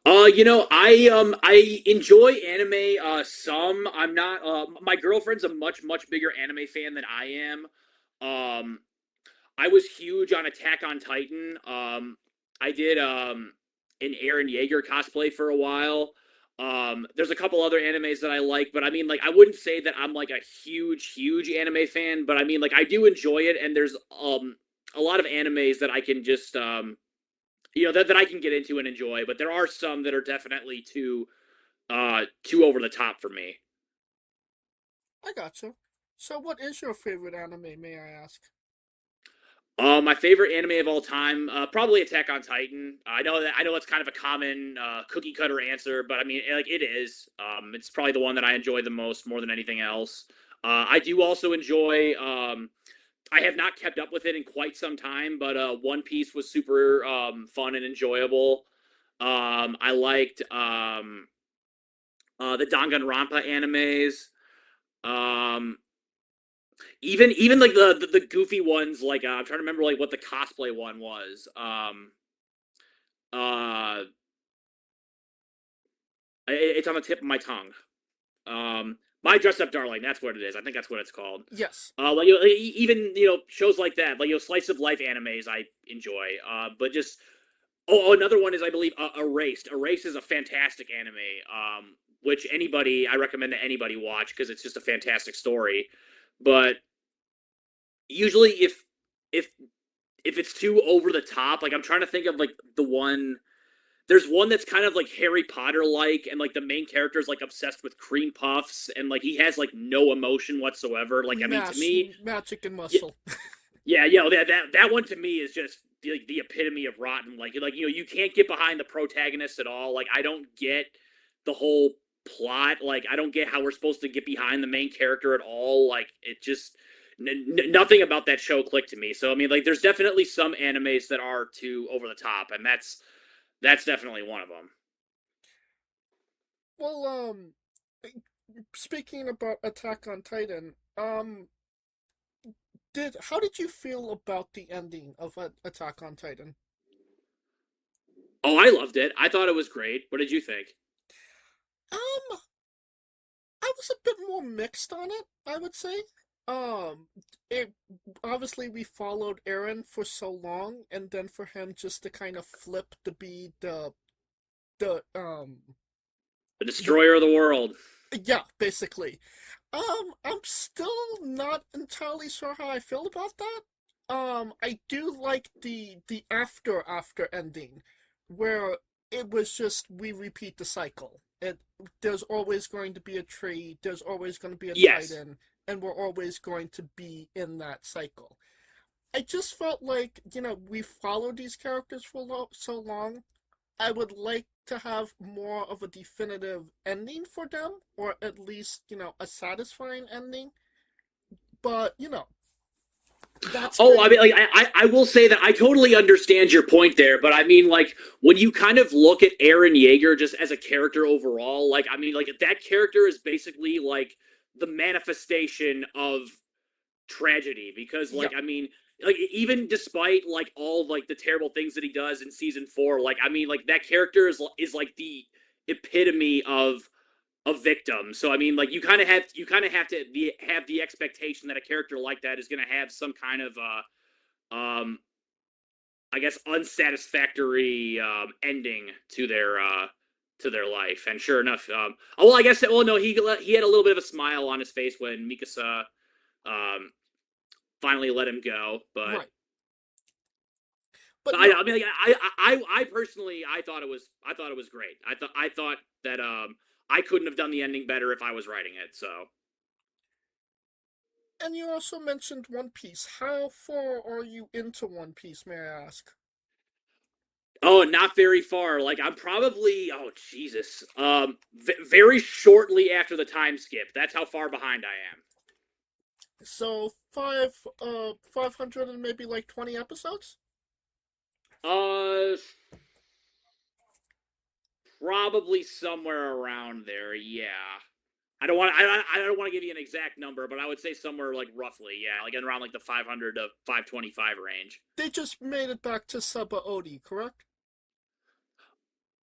I enjoy anime. Some I'm not. My girlfriend's a much bigger anime fan than I am. Um, I was huge on Attack on Titan. I did an Aaron Yeager cosplay for a while. There's a couple other animes that I like, but I mean, like, I wouldn't say that I'm like a huge anime fan, but I mean, like, I do enjoy it, and there's a lot of animes that I can just that I can get into and enjoy, but there are some that are definitely too over the top for me. I gotcha. So, what is your favorite anime, may I ask? My favorite anime of all time, probably Attack on Titan. I know it's kind of a common cookie cutter answer, but I mean, like it is. It's probably the one that I enjoy the most, more than anything else. I do also enjoy. I have not kept up with it in quite some time, but One Piece was super fun and enjoyable. I liked the Danganronpa animes. Um, even like the goofy ones, like I'm trying to remember like what the cosplay one was. Uh, it's on the tip of my tongue. My Dress Up Darling. That's what it is. I think that's what it's called. Yes. Like even shows like that, like slice of life animes, I enjoy. But just another one is I believe Erased. Erased is a fantastic anime. Which I recommend that anybody watch because it's just a fantastic story. But usually if if it's too over the top, like I'm trying to think of like there's one that's kind of like Harry Potter like, and like the main character is like obsessed with cream puffs, and like he has like no emotion whatsoever. Like I mean, to me, magic and muscle. yeah, that one to me is just the epitome of rotten. Like you can't get behind the protagonist at all. Like I don't get the whole plot. Like I don't get how we're supposed to get behind the main character at all. Like it just nothing about that show clicked to me. So I mean, like there's definitely some animes that are too over the top, and that's definitely one of them. Well, speaking about Attack on Titan, how did you feel about the ending of Attack on Titan? Oh, I loved it. I thought it was great. What did you think? Um, I was a bit more mixed on it, I would say. It obviously we followed Eren for so long, and then for him just to kind of flip to be the The destroyer of the world. yeah, basically. I'm still not entirely sure how I feel about that. I do like the after ending, where it was just we repeat the cycle. There's always going to be a tree, there's always going to be a Titan, and we're always going to be in that cycle. I just felt like, we followed these characters for so long. I would like to have more of a definitive ending for them, or at least, a satisfying ending. But, that's I mean, like, I will say that I totally understand your point there, but I mean, like, when you kind of look at Eren Yeager just as a character overall, like, I mean, like, that character is basically, like, the manifestation of tragedy, because, like, I mean, like, even despite, like, all, like, the terrible things that he does in season 4, like, I mean, like, that character is like, the epitome of a victim. So I mean, like you kind of have to have the expectation that a character like that is going to have some kind of I guess unsatisfactory ending to their life. And sure enough, oh well, I guess no, he had a little bit of a smile on his face when Mikasa finally let him go, but. right. But I mean, like, I personally, I thought it was great. I thought that I couldn't have done the ending better if I was writing it. So. And you also mentioned One Piece. How far are you into One Piece, may I ask? Oh, not very far. Like I'm probably, oh Jesus, very shortly after the time skip. That's how far behind I am. So 500 and maybe like 20 episodes? Probably somewhere around there. Yeah. I don't want to give you an exact number, but I would say somewhere like roughly, yeah, like around like the 500 to 525 range. They just made it back to Saba Odi, correct?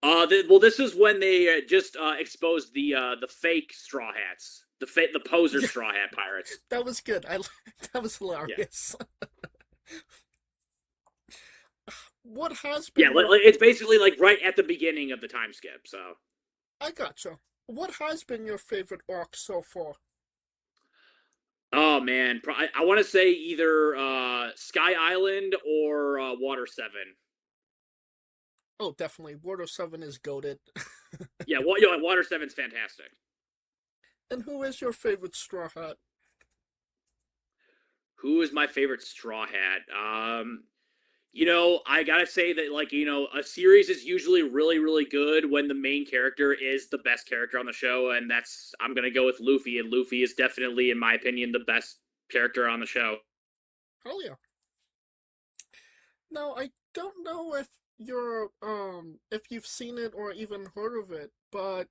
This is when they just exposed the fake straw hats, the poser straw hat pirates. That was good. That was hilarious. What has been? It's basically like right at the beginning of the time skip. So I gotcha. What has been your favorite arc so far? oh man, I want to say either Sky Island or Water 7. Oh, definitely. Water 7 is goated. Yeah, Water 7's fantastic. And who is your favorite Straw Hat? Who is my favorite Straw Hat? I gotta say that, a series is usually really, really good when the main character is the best character on the show, and I'm gonna go with Luffy, and Luffy is definitely, in my opinion, the best character on the show. Hell yeah. Now, I don't know if you've seen it or even heard of it, but,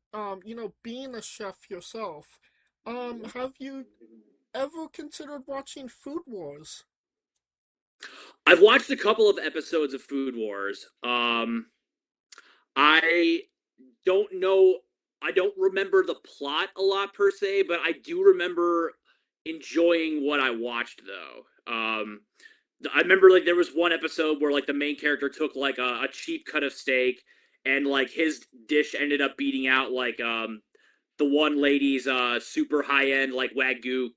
being a chef yourself, have you ever considered watching Food Wars? I've watched a couple of episodes of Food Wars. I don't know. I don't remember the plot a lot per se, but I do remember enjoying what I watched though. I remember there was one episode where the main character took a cheap cut of steak, and his dish ended up beating out the one lady's super high end Wagyu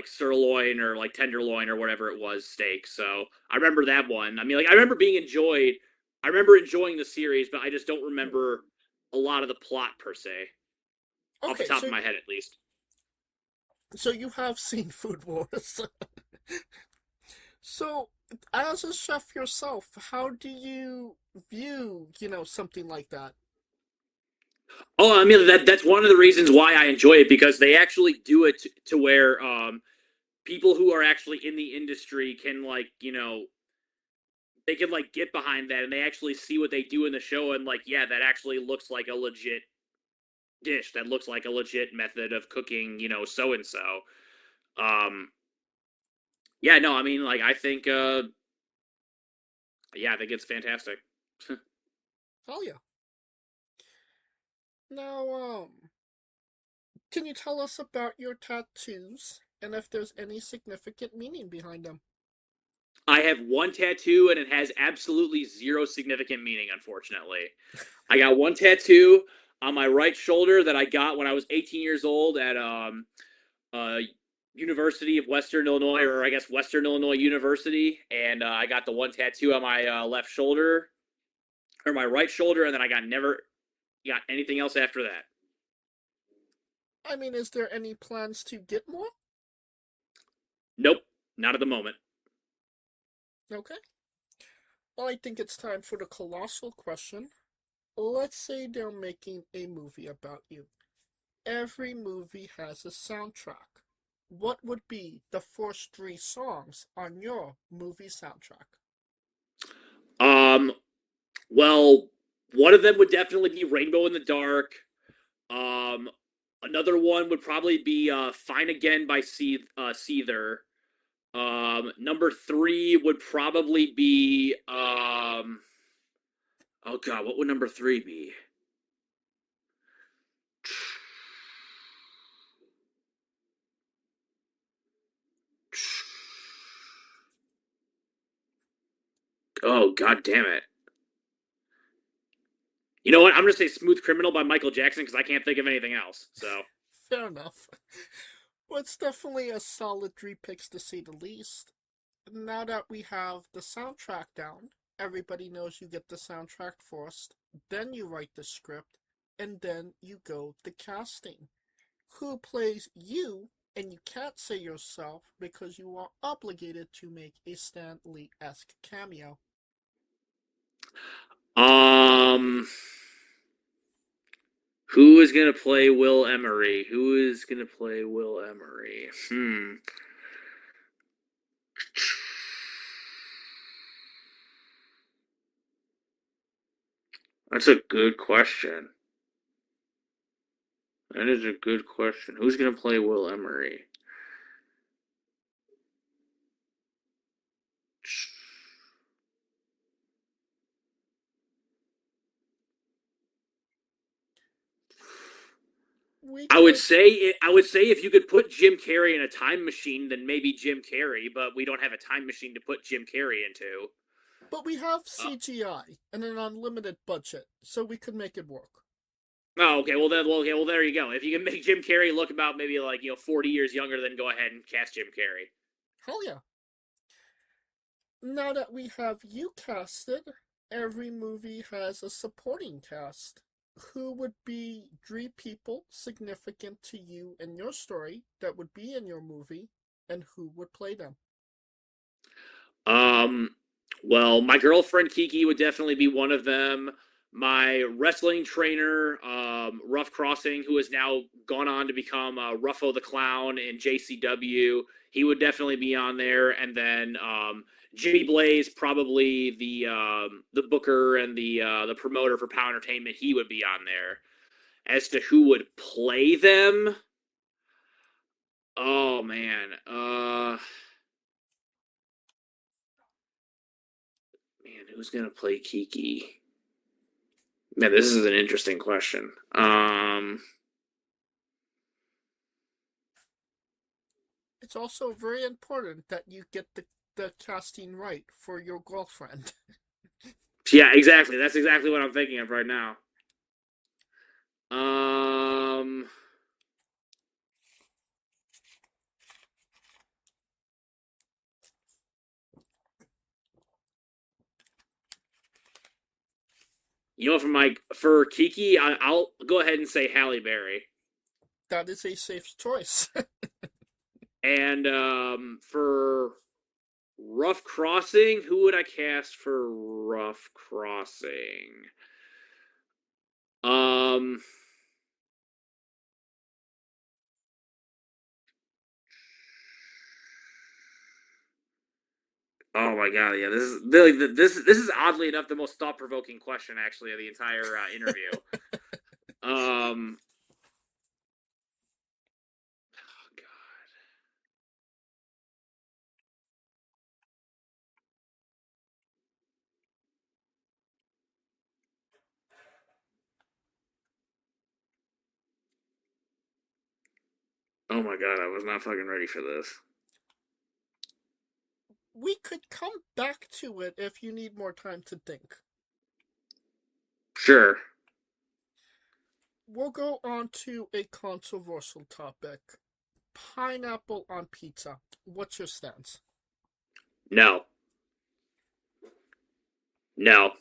sirloin or tenderloin or whatever it was steak. So I remember that one. I mean, I remember I remember enjoying the series, but I just don't remember a lot of the plot per se, off the top of my head at least. So you have seen Food Wars. So, as a chef yourself, how do you view, something like that? Oh, I mean that's one of the reasons why I enjoy it, because they actually do it to where people who are actually in the industry can they can get behind that, and they actually see what they do in the show, and that actually looks like a legit dish, that looks like a legit method of cooking, so and so. Yeah, no, I mean I think I think it's fantastic. Hell yeah. Now, can you tell us about your tattoos and if there's any significant meaning behind them? I have one tattoo, and it has absolutely zero significant meaning, unfortunately. I got one tattoo on my right shoulder that I got when I was 18 years old at University of Western Illinois, or I guess Western Illinois University, and I got the one tattoo on my left shoulder, or my right shoulder, and then I never got anything else after that. I mean, is there any plans to get more? Nope, not at the moment. Okay. Well, I think it's time for the colossal question. Let's say they're making a movie about you. Every movie has a soundtrack. What would be the first 3 songs on your movie soundtrack? Well, one of them would definitely be Rainbow in the Dark. Another one would probably be Fine Again by Seether. Number 3 would probably be oh god, what would number 3 be? Oh god damn it. You know what? I'm gonna say Smooth Criminal by Michael Jackson, because I can't think of anything else. So Fair enough. Well, it's definitely a solid 3 picks to say the least. Now that we have the soundtrack down, everybody knows you get the soundtrack first, then you write the script, and then you go the casting. Who plays you, and you can't say yourself because you are obligated to make a Stan Lee-esque cameo. Who is gonna play Will Emery? Who is gonna play Will Emery? That's a good question. That is a good question. Who's gonna play Will Emery? I would say if you could put Jim Carrey in a time machine, then maybe Jim Carrey. But we don't have a time machine to put Jim Carrey into. But we have CGI and an unlimited budget, so we could make it work. Oh, okay. Well, there you go. If you can make Jim Carrey look about maybe 40 years younger, then go ahead and cast Jim Carrey. Hell yeah. Now that we have you casted, every movie has a supporting cast. Who would be 3 people significant to you and your story that would be in your movie, and who would play them? Well, my girlfriend Kiki would definitely be one of them. My wrestling trainer, Rough Crossing, who has now gone on to become Ruffo the Clown in JCW, he would definitely be on there. And then Jimmy Blaze, probably the booker and the promoter for POW Entertainment, he would be on there. As to who would play them, oh man, who's gonna play Kiki? Man, this is an interesting question. It's also very important that you get the casting right for your girlfriend. Yeah, exactly. That's exactly what I'm thinking of right now. You know, for Kiki, I'll go ahead and say Halle Berry. That is a safe choice. And for Rough Crossing, who would I cast for Rough Crossing? Oh my god, yeah, this is really this is oddly enough the most thought-provoking question actually of the entire interview. Oh god. Oh my god, I was not fucking ready for this. We could come back to it if you need more time to think. Sure. We'll go on to a controversial topic. Pineapple on pizza. What's your stance? No. No.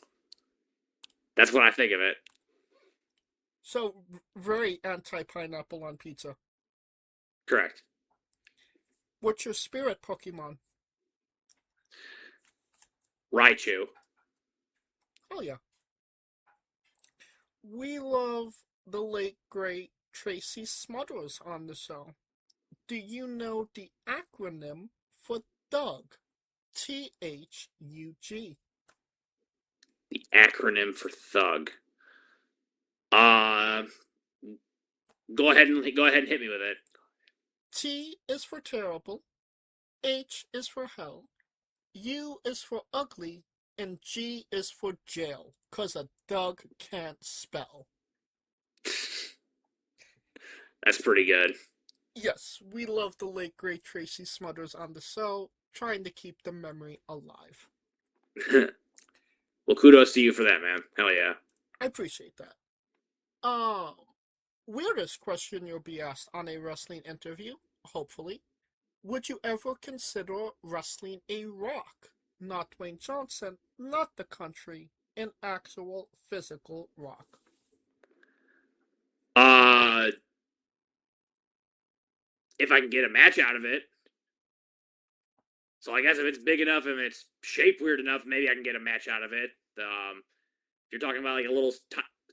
That's what I think of it. So, very anti-pineapple on pizza. Correct. What's your spirit Pokemon? Raichu. Oh yeah. We love the late great Tracy Smothers on the show. Do you know the acronym for Thug? THUG. The acronym for Thug. Go ahead and hit me with it. T is for terrible, H is for hell, U is for ugly, and G is for jail, 'cause a Doug can't spell. That's pretty good. Yes, we love the late great Tracy Smothers on the show, trying to keep the memory alive. Well, kudos to you for that, man. Hell yeah. I appreciate that. Weirdest question you'll be asked on a wrestling interview, hopefully. Would you ever consider wrestling a Rock? Not Dwayne Johnson, not the country, an actual physical Rock. If I can get a match out of it. So I guess if it's big enough and it's shaped weird enough, maybe I can get a match out of it. If you're talking about like a little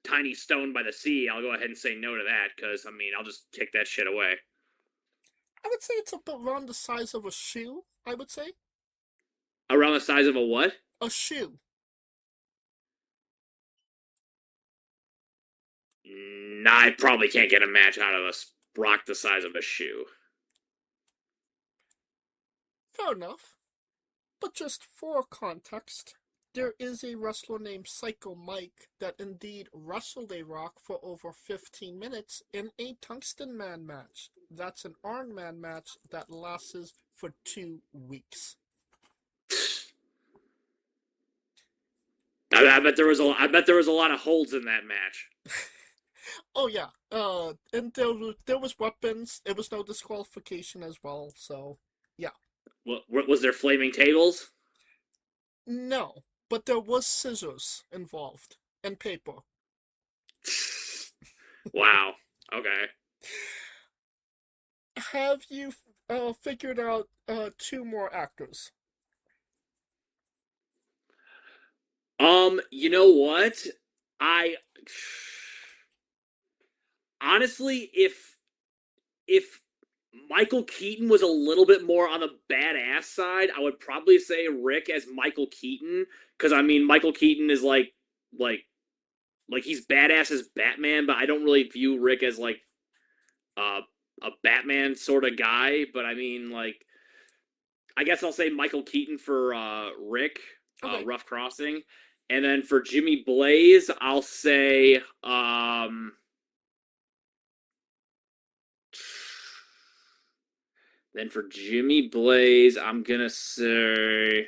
tiny stone by the sea, I'll go ahead and say no to that, because, I mean, I'll just kick that shit away. I would say it's around the size of a shoe, I would say. Around the size of a what? A shoe. Nah, I probably can't get a match out of a rock the size of a shoe. Fair enough. But just for context, there is a wrestler named Psycho Mike that indeed wrestled a Rock for over 15 minutes in a Tungsten Man match. That's an Iron Man match that lasts for 2 weeks. I bet there was a lot of holds in that match. Oh yeah, and there was weapons. It was no disqualification as well. So yeah. What was there flaming tables? No, but there was scissors involved and paper. Wow. Okay. Have you figured out 2 more actors? You know what? I honestly, if Michael Keaton was a little bit more on the badass side, I would probably say Rick as Michael Keaton, because I mean Michael Keaton is like he's badass as Batman, but I don't really view Rick as like a Batman sort of guy. But I mean, like, I guess I'll say Michael Keaton for Rick, Okay. Rough Crossing, and then for Jimmy Blaze, I'll say then for Jimmy Blaze, I'm gonna say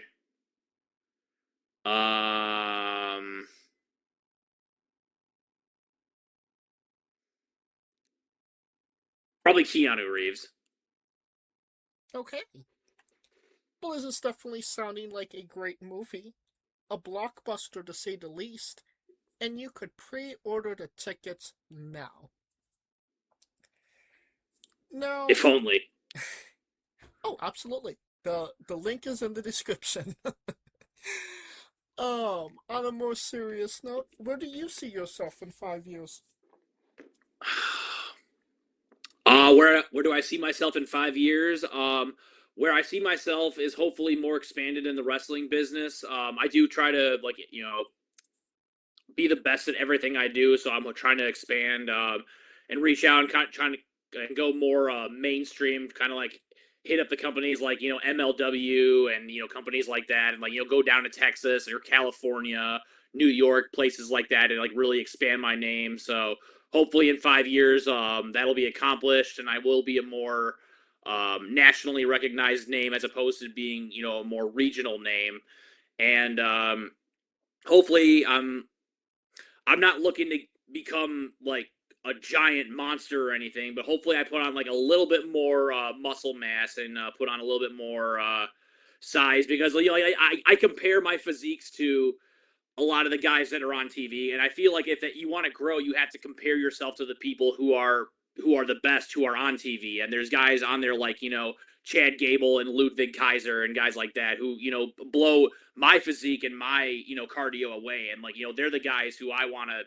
probably Keanu Reeves. Okay. Well, this is definitely sounding like a great movie. A blockbuster to say the least. And you could pre-order the tickets now. No. If only. Oh, absolutely. The link is in the description. On a more serious note, where do you see yourself in 5 years? Where do I see myself in 5 years? Where I see myself is hopefully more expanded in the wrestling business. I do try to be the best at everything I do, so I'm trying to expand and reach out and trying to go more mainstream, kind of like hit up the companies like MLW and companies like that, and go down to Texas or California, New York, places like that, and like really expand my name. So hopefully in 5 years that'll be accomplished, and I will be a more nationally recognized name as opposed to being a more regional name. And hopefully I'm not looking to become like a giant monster or anything, but hopefully I put on like a little bit more muscle mass and put on a little bit more size, because I compare my physiques to a lot of the guys that are on TV, and I feel like if that you want to grow, you have to compare yourself to the people who are the best, who are on TV. And there's guys on there like Chad Gable and Ludwig Kaiser and guys like that who blow my physique and my cardio away, and they're the guys who I want to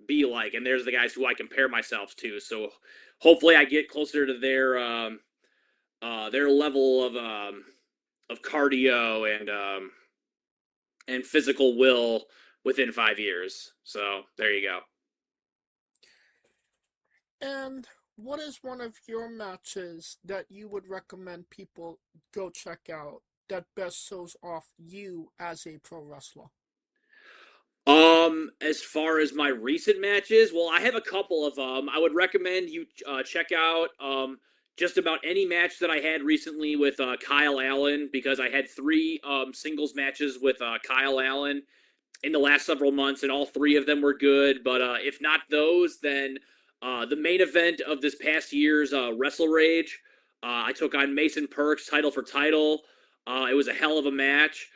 be like, and there's the guys who I compare myself to. So hopefully I get closer to their level of cardio and physical will within 5 years. So there you go. And what is one of your matches that you would recommend people go check out that best shows off you as a pro wrestler? As far as my recent matches, well, I have a couple of them. I would recommend you check out just about any match that I had recently with Kyle Allen, because I had 3 singles matches with Kyle Allen in the last several months, and all 3 of them were good. But if not those, then the main event of this past year's Wrestle Rage, I took on Mason Perks, title for title. It was a hell of a match.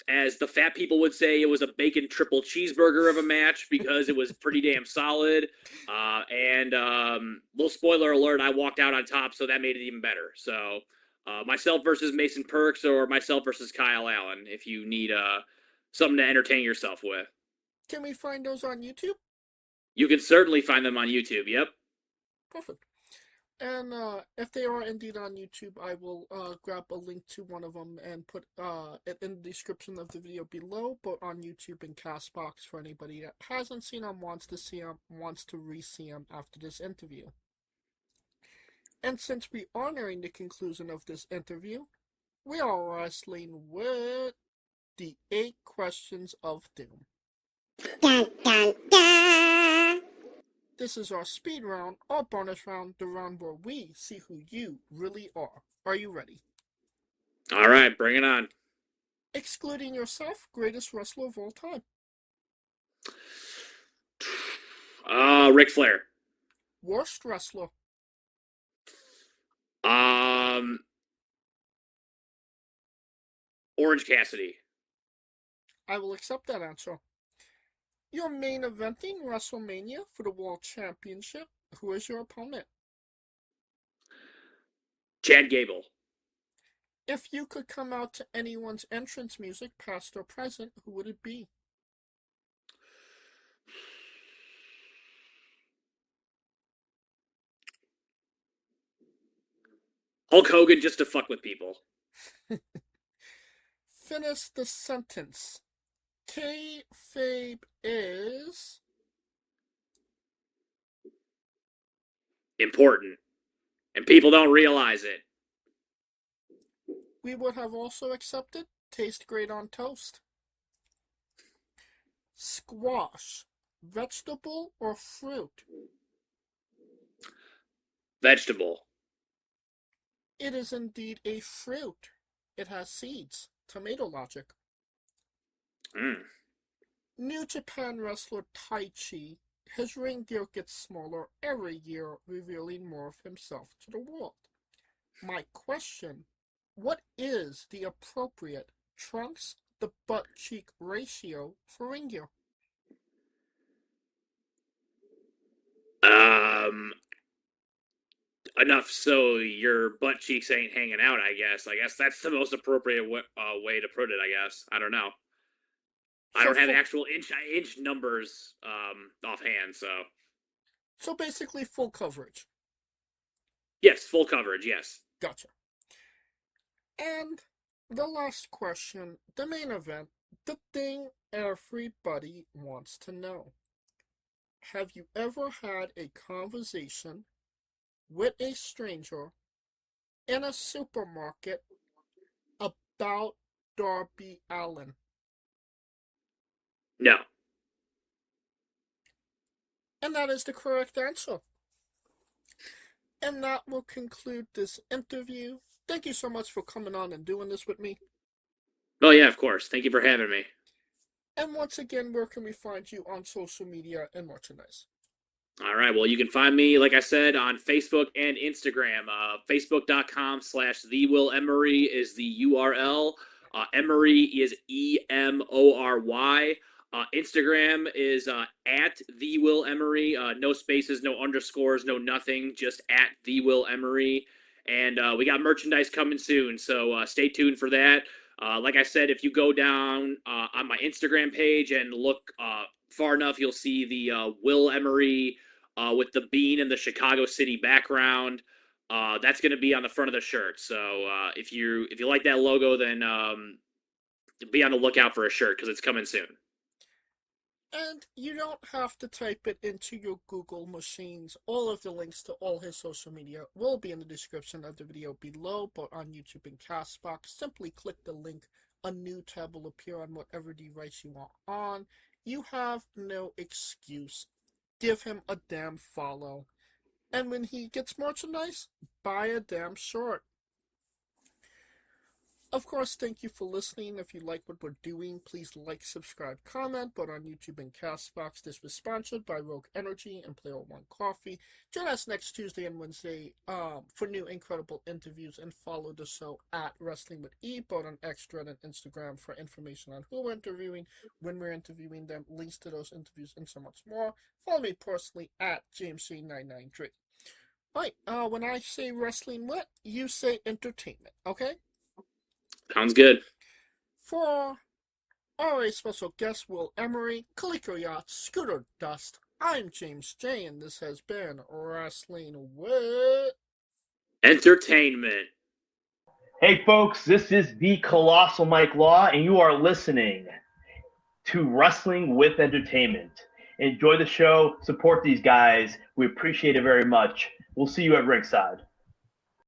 As the fat people would say, it was a bacon triple cheeseburger of a match, because it was pretty damn solid. And little spoiler alert, I walked out on top, so that made it even better. So myself versus Mason Perks, or myself versus Kyle Allen, if you need something to entertain yourself with. Can we find those on YouTube? You can certainly find them on YouTube, yep. Perfect. And if they are indeed on YouTube, I will grab a link to one of them and put it in the description of the video below, but on YouTube and Castbox for anybody that hasn't seen them, wants to see them, wants to re-see them after this interview. And since we are nearing the conclusion of this interview, we are wrestling with the 8 questions of doom. Dun, dun, dun. This is our speed round, or bonus round, the round where we see who you really are. Are you ready? All right, bring it on. Excluding yourself, greatest wrestler of all time. Ric Flair. Worst wrestler. Orange Cassidy. I will accept that answer. You're main eventing WrestleMania for the World Championship. Who is your opponent? Chad Gable. If you could come out to anyone's entrance music, past or present, who would it be? Hulk Hogan just to fuck with people. Finish the sentence. Kayfabe is... important. And people don't realize it. We would have also accepted taste great on toast. Squash, vegetable or fruit? Vegetable. It is indeed a fruit. It has seeds. Tomato logic. New Japan wrestler Taichi, his ring gear gets smaller every year, revealing more of himself to the world. My question, what is the appropriate trunks to butt cheek ratio for ring gear? Enough so your butt cheeks ain't hanging out, I guess. I guess that's the most appropriate way to put it, I guess. I don't know. I don't have actual inch numbers offhand, so. So basically full coverage. Yes, full coverage, yes. Gotcha. And the last question, the main event, the thing everybody wants to know. Have you ever had a conversation with a stranger in a supermarket about Darby Allin? No. And that is the correct answer. And that will conclude this interview. Thank you so much for coming on and doing this with me. Oh, yeah, of course. Thank you for having me. And once again, where can we find you on social media and merchandise? All right. Well, you can find me, like I said, on Facebook and Instagram. Facebook.com/TheWillEmory is the URL. Emory is EMORY. Instagram is at TheWillEmory. No spaces, no underscores, no nothing. Just at TheWillEmory. And we got merchandise coming soon, so stay tuned for that. Like I said, if you go down on my Instagram page and look far enough, you'll see the Will Emory with the bean and the Chicago City background. That's going to be on the front of the shirt. So if you like that logo, then be on the lookout for a shirt because it's coming soon. And you don't have to type it into your Google machines. All of the links to all his social media will be in the description of the video below, but on YouTube and CastBox, simply click the link. A new tab will appear on whatever device you are on. You have no excuse. Give him a damn follow. And when he gets merchandise, buy a damn shirt. Of course, thank you for listening. If you like what we're doing, please like, subscribe, comment. But on YouTube and CastBox, this was sponsored by Rogue Energy and Player One Coffee. Join us next Tuesday and Wednesday for new incredible interviews, and follow the show at Wrestling with E, both on Extra and Instagram for information on who we're interviewing, when we're interviewing them, links to those interviews, and so much more. Follow me personally at JamesC993. Right, when I say Wrestling With, you say entertainment, okay? Sounds good. For our special guest, Will Emory, Coleco Yacht, Scooter Dust, I'm James J, and this has been Wrestling With Entertainment. Hey folks, this is the Colossal Mike Law, and you are listening to Wrestling with Entertainment. Enjoy the show, support these guys. We appreciate it very much. We'll see you at ringside.